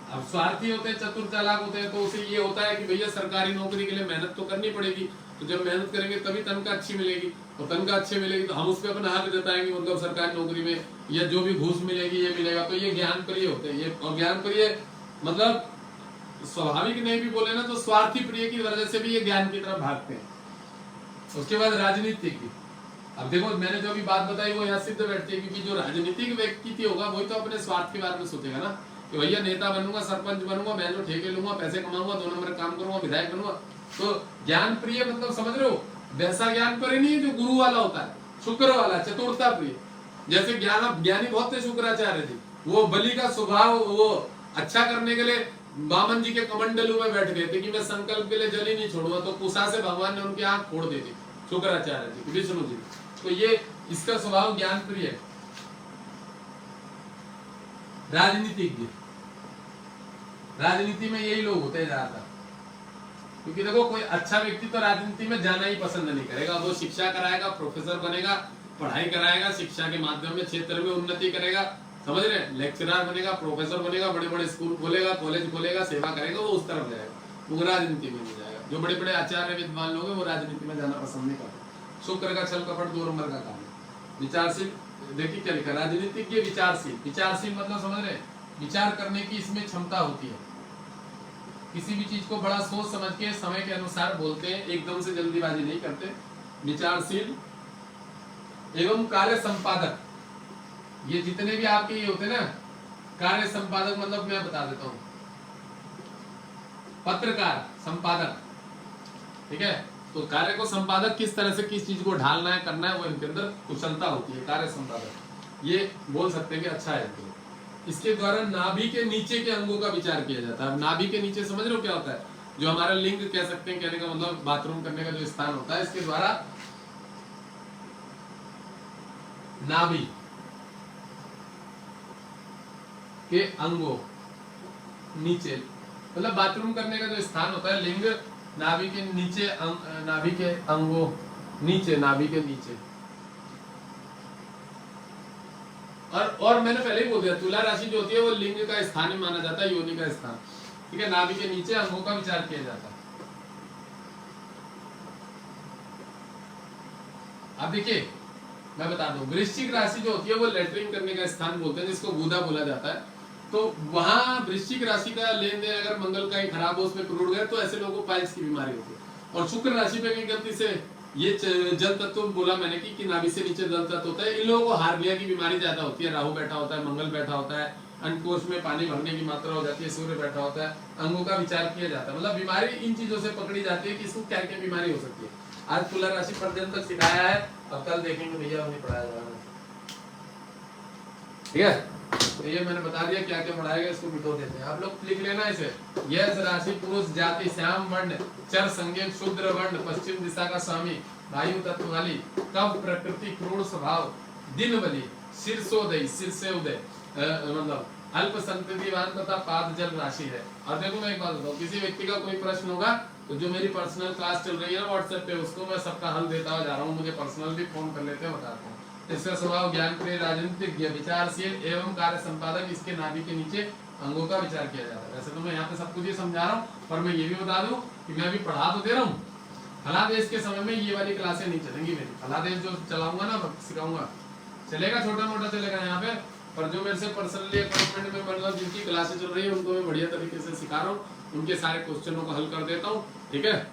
अब स्वार्थी होते हैं, चतुर चालाक होते हैं, तो उसे ये होता है कि भैया सरकारी नौकरी के लिए मेहनत तो करनी पड़ेगी, तो जब मेहनत करेंगे तभी तनख्वाह अच्छी मिलेगी, और तनख्वाह अच्छी मिलेगी तो हम उस पर अपना हक जताएंगे, मतलब सरकारी नौकरी में या जो भी घूस मिलेगी ये मिलेगा। तो ये ज्ञान प्रिय होते हैं ये। और ज्ञान प्रिय मतलब स्वाभाविक नहीं भी बोले ना तो स्वार्थी प्रिय की वजह से भी ये ज्ञान की तरफ भागते हैं। उसके बाद राजनीतिक। अब देखो मैंने जो भी बात बताई वो यहाँ सिद्ध बैठती है, क्योंकि जो राजनीतिक व्यक्ति होगा वही तो अपने स्वार्थ के बारे में सोचेगा ना, कि भैया नेता बनूंगा, सरपंच बनूंगा, मैं जो ठेके लूंगा, पैसे कमाऊंगा, 2 नंबर काम करूंगा, विधायक बनूंगा। तो ज्ञान प्रिय मतलब समझ रहे हो, वैसा ज्ञान प्रिय नहीं है जो गुरु वाला होता है, शुक्र वाला, चतुरता प्रिय। जैसे ज्ञानी बहुत थे शुक्राचार्य जी, वो बलि का स्वभाव वो अच्छा करने के लिए वामन जी के कमंडलू में बैठ गए थे कि मैं संकल्प के लिए जल ही नहीं छोड़ूंगा, तो कुशा से भगवान ने उनकी आंख फोड़ दी थी, शुक्राचार्य जी, विष्णु जी। तो ये इसका स्वभाव ज्ञान प्रिय है। राजनीतिज्ञ, राजनीति में यही लोग होते हैं ज्यादातर, क्योंकि देखो कोई अच्छा व्यक्ति तो राजनीति में जाना ही पसंद नहीं करेगा। वो शिक्षा कराएगा, प्रोफेसर बनेगा, पढ़ाई कराएगा, शिक्षा के माध्यम में क्षेत्र में उन्नति करेगा, समझ रहे हैं, लेक्चरर बनेगा, प्रोफेसर बनेगा, बड़े बड़े स्कूल खोलेगा, कॉलेज खोलेगा, सेवा करेगा, वो उस तरफ जाएगा, वो राजनीति में नहीं जाएगा। जो बड़े बड़े आचार्य विद्वान लोग हैं वो राजनीति में जाना पसंद नहीं करते। शुक्र का छल कपट 2 नंबर का काम है। विचारशील, देखिए क्या लिखा, राजनीतिज्ञ विचारशील। विचारशील मतलब समझ रहे हैं, विचार करने की इसमें क्षमता होती है, किसी भी चीज को बड़ा सोच समझ के समय के अनुसार बोलते हैं, एकदम से जल्दीबाजी नहीं करते। विचारशील एवं कार्य संपादक, ये जितने भी आपके ये होते हैं ना कार्य संपादक, मतलब मैं बता देता हूं, पत्रकार संपादक, ठीक है। तो कार्य को संपादक किस तरह से किस चीज को ढालना है, करना है, वो इनके अंदर कुशलता होती है। कार्य संपादक ये बोल सकते हैं कि अच्छा है। इसके द्वारा नाभि के नीचे के अंगों का विचार किया जाता है। नाभि के नीचे समझ रहे हो क्या होता है, जो हमारा लिंग कह सकते हैं, कहने का मतलब बाथरूम करने का जो स्थान होता है, इसके द्वारा नाभि के अंगों नीचे, मतलब बाथरूम करने का जो स्थान होता है, लिंग नाभि के नीचे, नाभि के अंगों नीचे, नाभि के नीचे। और मैंने पहले ही बोल दिया, तुला राशि जो होती है वो लिंग का स्थान ही माना जाता है, योनि का स्थान, ठीक है। नाभि के नीचे अंगों का विचार किया जाता है। अब देखिए मैं बता दूं, वृश्चिक राशि जो होती है वो लेटरिन करने का स्थान बोलते हैं, जिसको गुदा बोला जाता है। तो वहां वृश्चिक राशि का लेन देन अगर मंगल का ही खराब हो, उसमें क्रूड गए, तो ऐसे लोगों को पाइल्स की बीमारी होती है। और शुक्र राशि पे भी गलती से ये जल तत्व बोला मैंने कि नाभि से नीचे जल तत्व होता है, इन लोगों को हार्निया की बीमारी ज्यादा होती है। राहु बैठा होता है, मंगल बैठा होता है, अंडकोश में पानी भरने की मात्रा हो जाती है, सूर्य बैठा होता है, अंगों का विचार किया जाता है। मतलब बीमारी इन चीजों से पकड़ी जाती है कि इसको क्या क्या बीमारी हो सकती है। आज तुला राशि पर्यंत तक सिखाया है, अब कल देखेंगे भैया उन्हें पढ़ाया जाएगा। ठीक है, तो ये मैंने बता दिया क्या क्या पढ़ाएगा, इसको मिटो देते हैं। आप लोग लिख लेना इसे। यह राशि पुरुष जाति श्याम वर्ण चर संज्ञक शूद्र वर्ण पश्चिम दिशा का स्वामी वायु तत्व वाली कब प्रकृति क्रूर स्वभाव दिन बली शीर्षोदय सिर से उदय मतलब अल्प संततिवान तथा पाद जल राशि है। और देखो मैं एक बात बताऊं, किसी व्यक्ति का कोई प्रश्न होगा तो जो मेरी पर्सनल क्लास चल रही है ना व्हाट्सएप पे, उसको मैं सबका हल देता हुआ जा रहा हूँ। मुझे पर्सनल भी फोन कर लेते हैं, बताते हैं। इसका स्वभाव ज्ञान प्रिय राजनीतिक विचारशील एवं कार्य संपादक, इसके नाभि के नीचे अंगों का विचार किया जाता है। वैसे तो मैं यहाँ पे सब कुछ ये समझा रहा हूँ, पर मैं ये भी बता दूं कि मैं अभी पढ़ा तो दे रहा हूँ। फलादेश के समय में ये वाली क्लासें नहीं चलेंगी मेरी। फलादेश जो चलाऊंगा ना, सिखाऊंगा, चलेगा, छोटा मोटा चलेगा यहाँ पे, पर जो मेरे से पर्सनली अपॉइंटमेंट में मतलब जिनकी क्लासेस चल रही है उनको मैं बढ़िया तरीके से सिखा रहा हूँ, उनके सारे क्वेश्चनों को हल कर देता हूँ। ठीक है,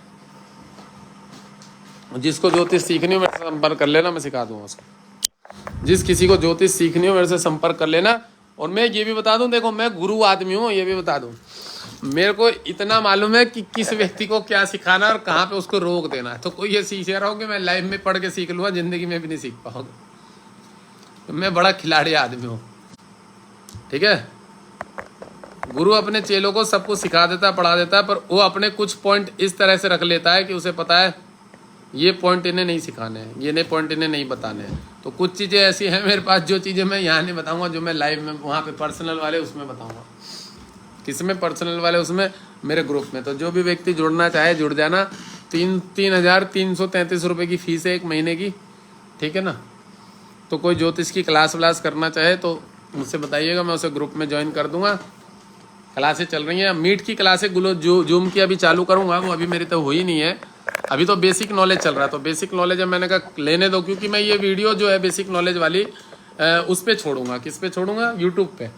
जिसको ज्योतिष सीखनी हो मेरे से संपर्क कर लेना, मैं सिखा दूंगा उसको। जिस किसी को ज्योतिष सीखनी हो मेरे से संपर्क कर लेना। और मैं ये भी बता दूं, देखो मैं गुरु आदमी हूँ, ये भी बता दूं, मेरे को इतना मालूम है कि किस व्यक्ति को क्या सिखाना और कहाँ पे उसको रोक देना है। तो कोई ये सीख रहा हो कि मैं लाइफ में पढ़ के सीख लूँगा, जिंदगी में भी नहीं सीख पाओगे। तो मैं बड़ा खिलाड़ी आदमी हूँ। ठीक है, गुरु अपने चेलों को सब कुछ सिखा देता है, पढ़ा देता है, पर वो अपने कुछ पॉइंट इस तरह से रख लेता है कि उसे पता है ये पॉइंट इन्हें नहीं सिखाने हैं, ये नहीं पॉइंट इन्हें नहीं बताने हैं। तो कुछ चीज़ें ऐसी हैं मेरे पास जो चीज़ें मैं यहाँ नहीं बताऊंगा, जो मैं लाइव में वहाँ पे पर्सनल वाले उसमें बताऊंगा। किसमें? पर्सनल वाले उसमें, मेरे ग्रुप में। तो जो भी व्यक्ति जुड़ना चाहे जुड़ जाना। 3,333 रुपये की फीस है एक महीने की। ठीक है ना, तो कोई ज्योतिष की क्लास व्लास करना चाहे तो मुझसे बताइएगा, मैं उसे ग्रुप में ज्वाइन कर दूंगा। क्लासें चल रही हैं, मीट की क्लासें जूम की अभी चालू करूँगा, वो अभी मेरी तो हुई नहीं है। अभी तो बेसिक नॉलेज चल रहा है, तो बेसिक नॉलेज है, मैंने कहा लेने दो, क्योंकि मैं ये वीडियो जो है बेसिक नॉलेज वाली उस पर छोड़ूंगा। किस पे छोड़ूंगा? यूट्यूब पे,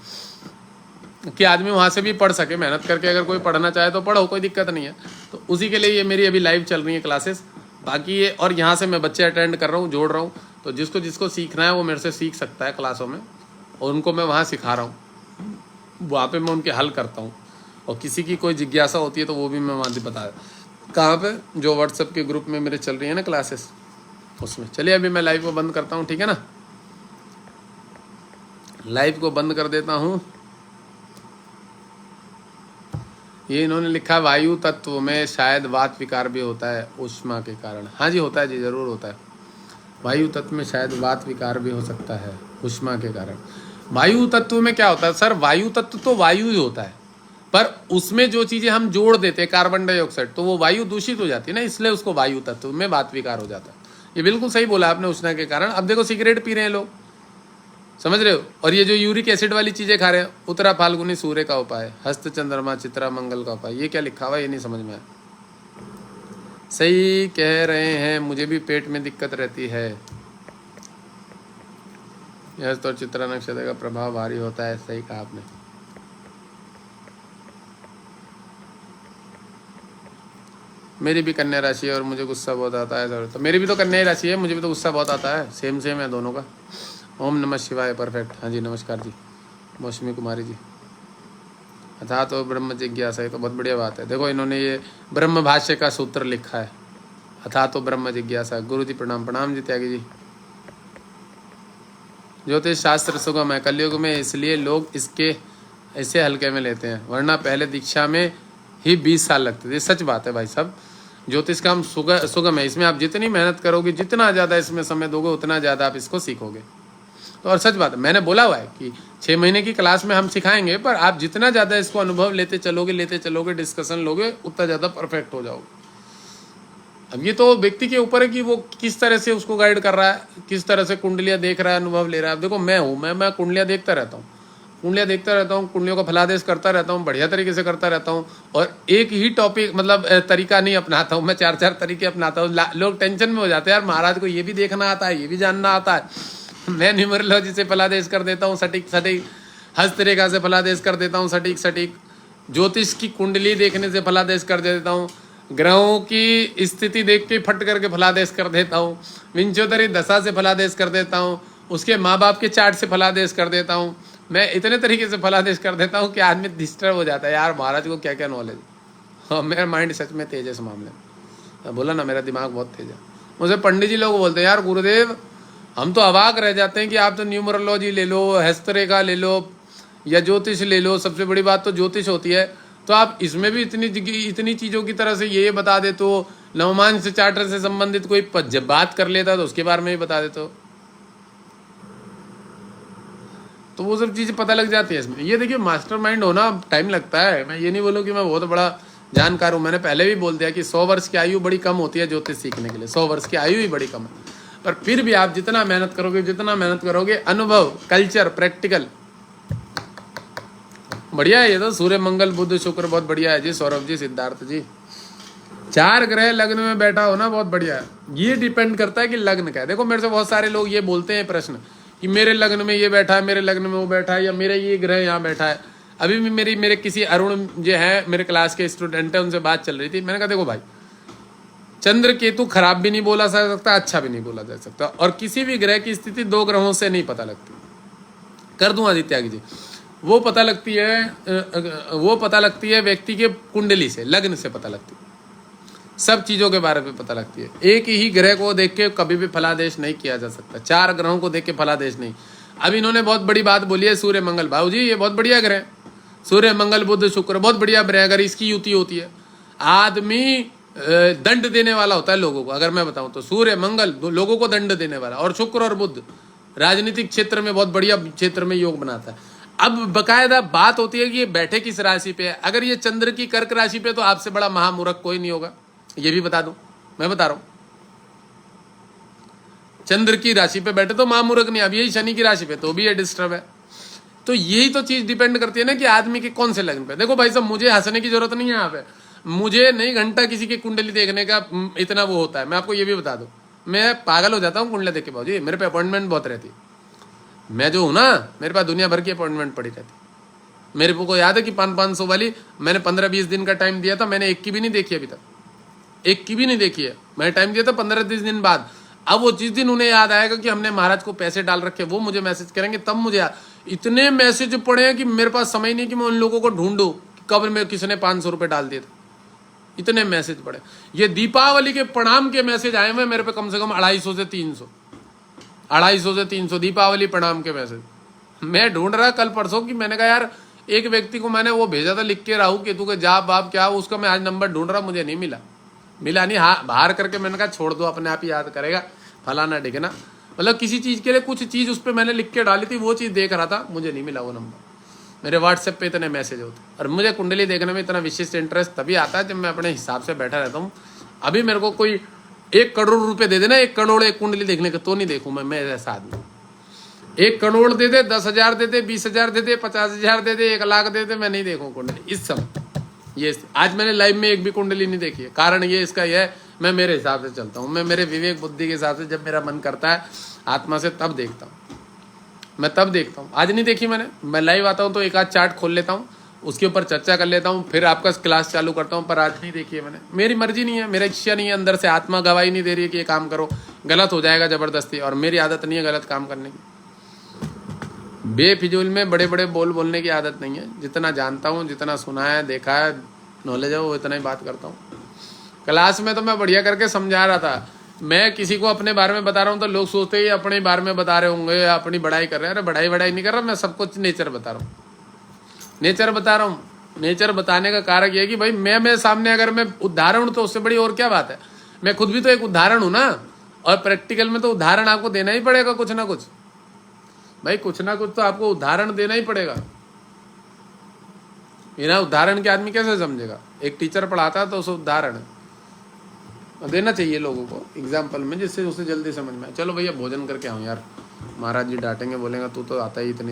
कि आदमी वहाँ से भी पढ़ सके, मेहनत करके। अगर कोई पढ़ना चाहे तो पढ़ो, कोई दिक्कत नहीं है। तो उसी के लिए ये मेरी अभी लाइव चल रही है क्लासेस। बाकी ये, और यहाँ से मैं बच्चे अटेंड कर रहा हूँ, जोड़ रहा हूँ। तो जिसको जिसको सीखना है वो मेरे से सीख सकता है क्लासों में, और उनको मैं वहाँ सिखा रहा हूँ, वहाँ पे मैं उनके हल करता हूँ। और किसी की कोई जिज्ञासा होती है तो वो भी मैं वहाँ से बता, कहाँ पे, जो व्हाट्सएप के ग्रुप में मेरे चल रही है ना क्लासेस, उसमें। चलिए अभी मैं लाइव को बंद करता हूँ, ठीक है ना, लाइव को बंद कर देता हूँ। ये इन्होंने लिखा वायु तत्व में शायद वात विकार भी होता है ऊष्मा के कारण। हाँ जी होता है जी, जरूर होता है। वायु तत्व में शायद वात विकार भी हो सकता है ऊष्मा के कारण। वायु तत्व में क्या होता है सर? वायु तत्व तो वायु ही होता है, पर उसमें जो चीजें हम जोड़ देते हैं, कार्बन डाइऑक्साइड, तो वो वायु दूषित हो जाती है ना, इसलिए उसको वायु तत्व में वात विकार हो जाता है। ये बिल्कुल सही बोला आपने, उष्णा के कारण। अब देखो सिगरेट पी रहे हैं लोग, समझ रहे हो, और ये जो यूरिक एसिड वाली चीजें खा रहे हैं, उत्तरा फाल्गुनी सूर्य का उपाय, हस्त चंद्रमा चित्रा मंगल का उपाय, ये क्या लिखा हुआ है ये नहीं समझ में आया। सही कह रहे हैं, मुझे भी पेट में दिक्कत रहती है। हस्त और चित्रा नक्षत्र का प्रभाव भारी होता है, सही कहा आपने। मेरी भी कन्या राशि है और मुझे गुस्सा बहुत आता है सर। तो मेरी भी तो कन्या राशि है, मुझे भी तो गुस्सा बहुत आता है। सेम सेम है दोनों का। ओम नमः शिवाय, परफेक्ट। हाँ जी नमस्कार जी, मौसमी कुमारी जी। अथा तो ब्रह्म जिज्ञासा, है तो बहुत बढ़िया बात है। देखो इन्होंने ये ब्रह्म भाष्य का सूत्र लिखा है, अथा तो ब्रह्म जिज्ञासा। गुरु जी प्रणाम। प्रणाम जी त्यागी जी। ज्योतिष शास्त्र सुगम है कलयुग में, इसलिए लोग इसके ऐसे हल्के में लेते हैं, वरना पहले दीक्षा में ही 20 साल लगते थे। सच बात है भाई साहब, ज्योतिष काम सुगम है। इसमें आप जितनी मेहनत करोगे, जितना ज़्यादा इसमें समय दोगे, उतना ज़्यादा आप इसको सीखोगे। तो और सच बात है, मैंने बोला हुआ है कि 6 महीने की क्लास में हम सिखाएंगे, पर आप जितना ज़्यादा इसको अनुभव लेते चलोगे, डिस्कशन लोगे, उतना ज़्यादा परफेक्ट हो जाओगे। अब ये तो व्यक्ति के ऊपर है कि वो किस तरह से उसको गाइड कर रहा है, किस तरह से कुंडलियाँ देख रहा है, अनुभव ले रहा है। अब देखो मैं हूँ, मैं कुंडलियाँ देखता रहता हूँ, कुंडलियों का फलादेश करता रहता हूँ, बढ़िया तरीके से करता रहता हूँ। और एक ही टॉपिक मतलब तरीका नहीं अपनाता हूँ मैं, 4 तरीके अपनाता हूँ। लोग टेंशन में हो जाते हैं, यार महाराज को ये भी देखना आता है, ये भी जानना आता है। मैं न्यूमरोलॉजी से फलादेश कर देता हूँ, सटीक हस्त रेखा से फलादेश कर देता हूँ सटीक सटीक, ज्योतिष की कुंडली देखने से फलादेश कर देता हूँ, ग्रहों की स्थिति देख के फट करके फलादेश कर देता हूँ, विंचोदरी दशा से फलादेश कर देता हूँ, उसके माँ बाप के चार्ट से फलादेश कर देता हूँ। मैं इतने तरीके से फलादेश कर देता हूँ कि आदमी डिस्टर्ब हो जाता है, यार महाराज को क्या क्या नॉलेज। हाँ, मेरा माइंड सच में तेज है इस मामले में, बोला ना मेरा दिमाग बहुत तेज है। मुझे पंडित जी लोग बोलते हैं यार गुरुदेव हम तो अवाक रह जाते हैं कि आप तो न्यूमरोलॉजी ले लो, हस्तरेखा ले लो या ज्योतिष ले लो, सबसे बड़ी बात तो ज्योतिष होती है, तो आप इसमें भी इतनी चीज़ों की तरह से ये बता देते हो, नवमांश चार्टर से संबंधित कोई जब बात कर लेता तो उसके बारे में भी बता देते हो, तो वो सब चीज़ें पता लग जाती है इसमें। ये देखिए मास्टरमाइंड होना टाइम लगता है, मैं ये नहीं बोलूँ कि मैं बहुत बड़ा जानकार हूँ, मैंने पहले भी बोल दिया कि 100 वर्ष की आयु बड़ी कम होती है ज्योतिष सीखने के लिए, 100 वर्ष की आयु ही बड़ी कम है, पर फिर भी आप जितना मेहनत करोगे अनुभव, कल्चर, प्रैक्टिकल, बढ़िया है ये तो। सूर्य मंगल बुध शुक्र बहुत बढ़िया है जी, सौरभ जी, सिद्धार्थ जी। 4 ग्रह लग्न में बैठा हो ना, बहुत बढ़िया है। ये डिपेंड करता है कि लग्न का है। देखो मेरे से बहुत सारे लोग ये बोलते हैं प्रश्न कि मेरे लग्न में ये बैठा है, मेरे लग्न में वो बैठा है, या मेरा ये ग्रह यहाँ बैठा है। अभी भी मेरे किसी अरुण जो है मेरे क्लास के स्टूडेंट है, उनसे बात चल रही थी, मैंने कहा देखो भाई चंद्र केतु खराब भी नहीं बोला जा सकता, अच्छा भी नहीं बोला जा सकता, और किसी भी ग्रह की स्थिति 2 ग्रहों से नहीं पता लगती। कर दूं आदित्य त्यागी जी, वो पता लगती है व्यक्ति के कुंडली से, लग्न से पता लगती है, सब चीज़ों के बारे में पता लगती है। एक ही ग्रह को देख के कभी भी फलादेश नहीं किया जा सकता, 4 ग्रहों को देख के फलादेश नहीं। अब इन्होंने बहुत बड़ी बात बोली है सूर्य मंगल, भाऊ जी ये बहुत बढ़िया ग्रह, सूर्य मंगल बुध शुक्र बहुत बढ़िया ग्रह, अगर इसकी युति होती है आदमी दंड देने वाला होता है लोगों को। अगर मैं बताऊं तो सूर्य मंगल लोगों को दंड देने वाला, और शुक्र और बुध राजनीतिक क्षेत्र में बहुत बढ़िया क्षेत्र में योग बनाता है। अब बकायदा बात होती है कि ये बैठे किस राशि पे है। अगर ये चंद्र की कर्क राशि पे तो आपसे बड़ा महामूर्ख कोई नहीं होगा, ये भी बता दूं, मैं बता रहा हूं। चंद्र की राशि पे बैठे तो महामूर्ख नहीं, अब यही शनि की राशि पे तो भी ये डिस्टर्ब है। तो यही तो चीज डिपेंड करती है ना कि आदमी के कौन से लग्न पे। देखो भाई साहब मुझे हंसने की जरूरत नहीं है यहाँ पे, मुझे नहीं घंटा किसी की कुंडली देखने का इतना वो होता है। मैं आपको ये भी बता दूं, मैं पागल हो जाता हूँ कुंडली देख के, भाजी मेरे पे अपॉइंटमेंट बहुत रहती, मैं जो हूँ ना मेरे पास दुनिया भर की अपॉइंटमेंट पड़ी रहती। मेरे को याद है कि 500 वाली मैंने 15-20 दिन का टाइम दिया था, मैंने एक की भी नहीं देखी अभी तक, एक की भी नहीं देखी है। मैंने टाइम दिया था 15-20 दिन बाद। अब वो जिस दिन उन्हें याद आएगा कि हमने महाराज को पैसे डाल रखे, वो मुझे मैसेज करेंगे, तब मुझे याद। इतने मैसेज पड़े हैं कि मेरे पास समय नहीं कि मैं उन लोगों को ढूंढूं कब में किसने 500 रुपये डाल दिए थे, इतने मैसेज पड़े। ये दीपावली के प्रणाम के मैसेज आए हुए मेरे पे कम से कम 250 से 300 दीपावली प्रणाम के मैसेज। मैं ढूंढ रहा कल परसों की, मैंने कहा यार एक व्यक्ति को मैंने वो भेजा था लिख के राहु केतु के जाप बाप क्या, उसका मैं आज नंबर ढूंढ रहा, मुझे नहीं मिला नहीं। हाँ बाहर करके मैंने कहा छोड़ दो, अपने आप ही याद करेगा फलाना ढिकना, मतलब किसी चीज़ के लिए कुछ चीज़ उस पर मैंने लिख के डाली थी, वो चीज़ देख रहा था, मुझे नहीं मिला वो नंबर। मेरे व्हाट्सएप पे इतने मैसेज होते, और मुझे कुंडली देखने में इतना विशिष्ट इंटरेस्ट तभी आता है जब मैं अपने हिसाब से बैठा रहता हूँ। अभी मेरे को कोई 1 करोड़ रुपए दे देना, 1 करोड़ एक कुंडली देखने का, तो नहीं देखूँ मैं ऐसा आदमी। 1 करोड़ दे दे, 10,000 दे दे, 20,000 दे दे, 50,000 दे दे, 1 लाख दे दे, मैं नहीं देखूँ कुंडली इस समय। ये आज मैंने लाइव में एक भी कुंडली नहीं देखी है। कारण ये इसका यह है, मैं मेरे हिसाब से चलता हूँ, मैं मेरे विवेक बुद्धि के हिसाब से, जब मेरा मन करता है आत्मा से तब देखता हूँ, मैं तब देखता हूँ। आज नहीं देखी मैंने, मैं लाइव आता हूँ तो एक आध चार्ट खोल लेता हूँ, उसके ऊपर चर्चा कर लेता हूँ, फिर आपका क्लास चालू करता हूँ, पर आज नहीं देखी है मैंने। मेरी मर्जी नहीं है, मेरा इच्छा नहीं है, अंदर से आत्मा गवाही नहीं दे रही है कि ये काम करो, गलत हो जाएगा जबरदस्ती, और मेरी आदत नहीं है गलत काम करने की। बेफिजूल में बड़े बड़े बोलने की आदत नहीं है। जितना जानता हूँ, जितना सुना है, देखा है, नॉलेज है, वो इतना ही बात करता हूँ। क्लास में तो मैं बढ़िया करके समझा रहा था, मैं किसी को अपने बारे में बता रहा हूँ तो लोग सोचते ही अपने बारे में बता रहे होंगे, अपनी बढ़ाई कर रहे हैं। अरे बढ़ाई नहीं कर रहा, मैं सब कुछ नेचर बता रहा हूँ, नेचर बता रहा हूँ। नेचर बताने का कारण ये है कि भाई मैं सामने अगर मैं उदाहरण हूँ तो उससे बड़ी और क्या बात है। मैं खुद भी तो एक उदाहरण हूँ ना, और प्रैक्टिकल में तो उदाहरण आपको देना ही पड़ेगा कुछ ना कुछ, भाई कुछ ना कुछ तो आपको उदाहरण देना ही पड़ेगा। बिना उदाहरण के आदमी कैसे समझेगा। एक टीचर पढ़ाता है तो उसे उदाहरण देना चाहिए लोगों को एग्जाम्पल में, जिससे उसे जल्दी समझ में आए। चलो भैया भोजन करके आऊँ यार, महाराज जी डांटेंगे, बोलेंगे तू तो आता ही इतनी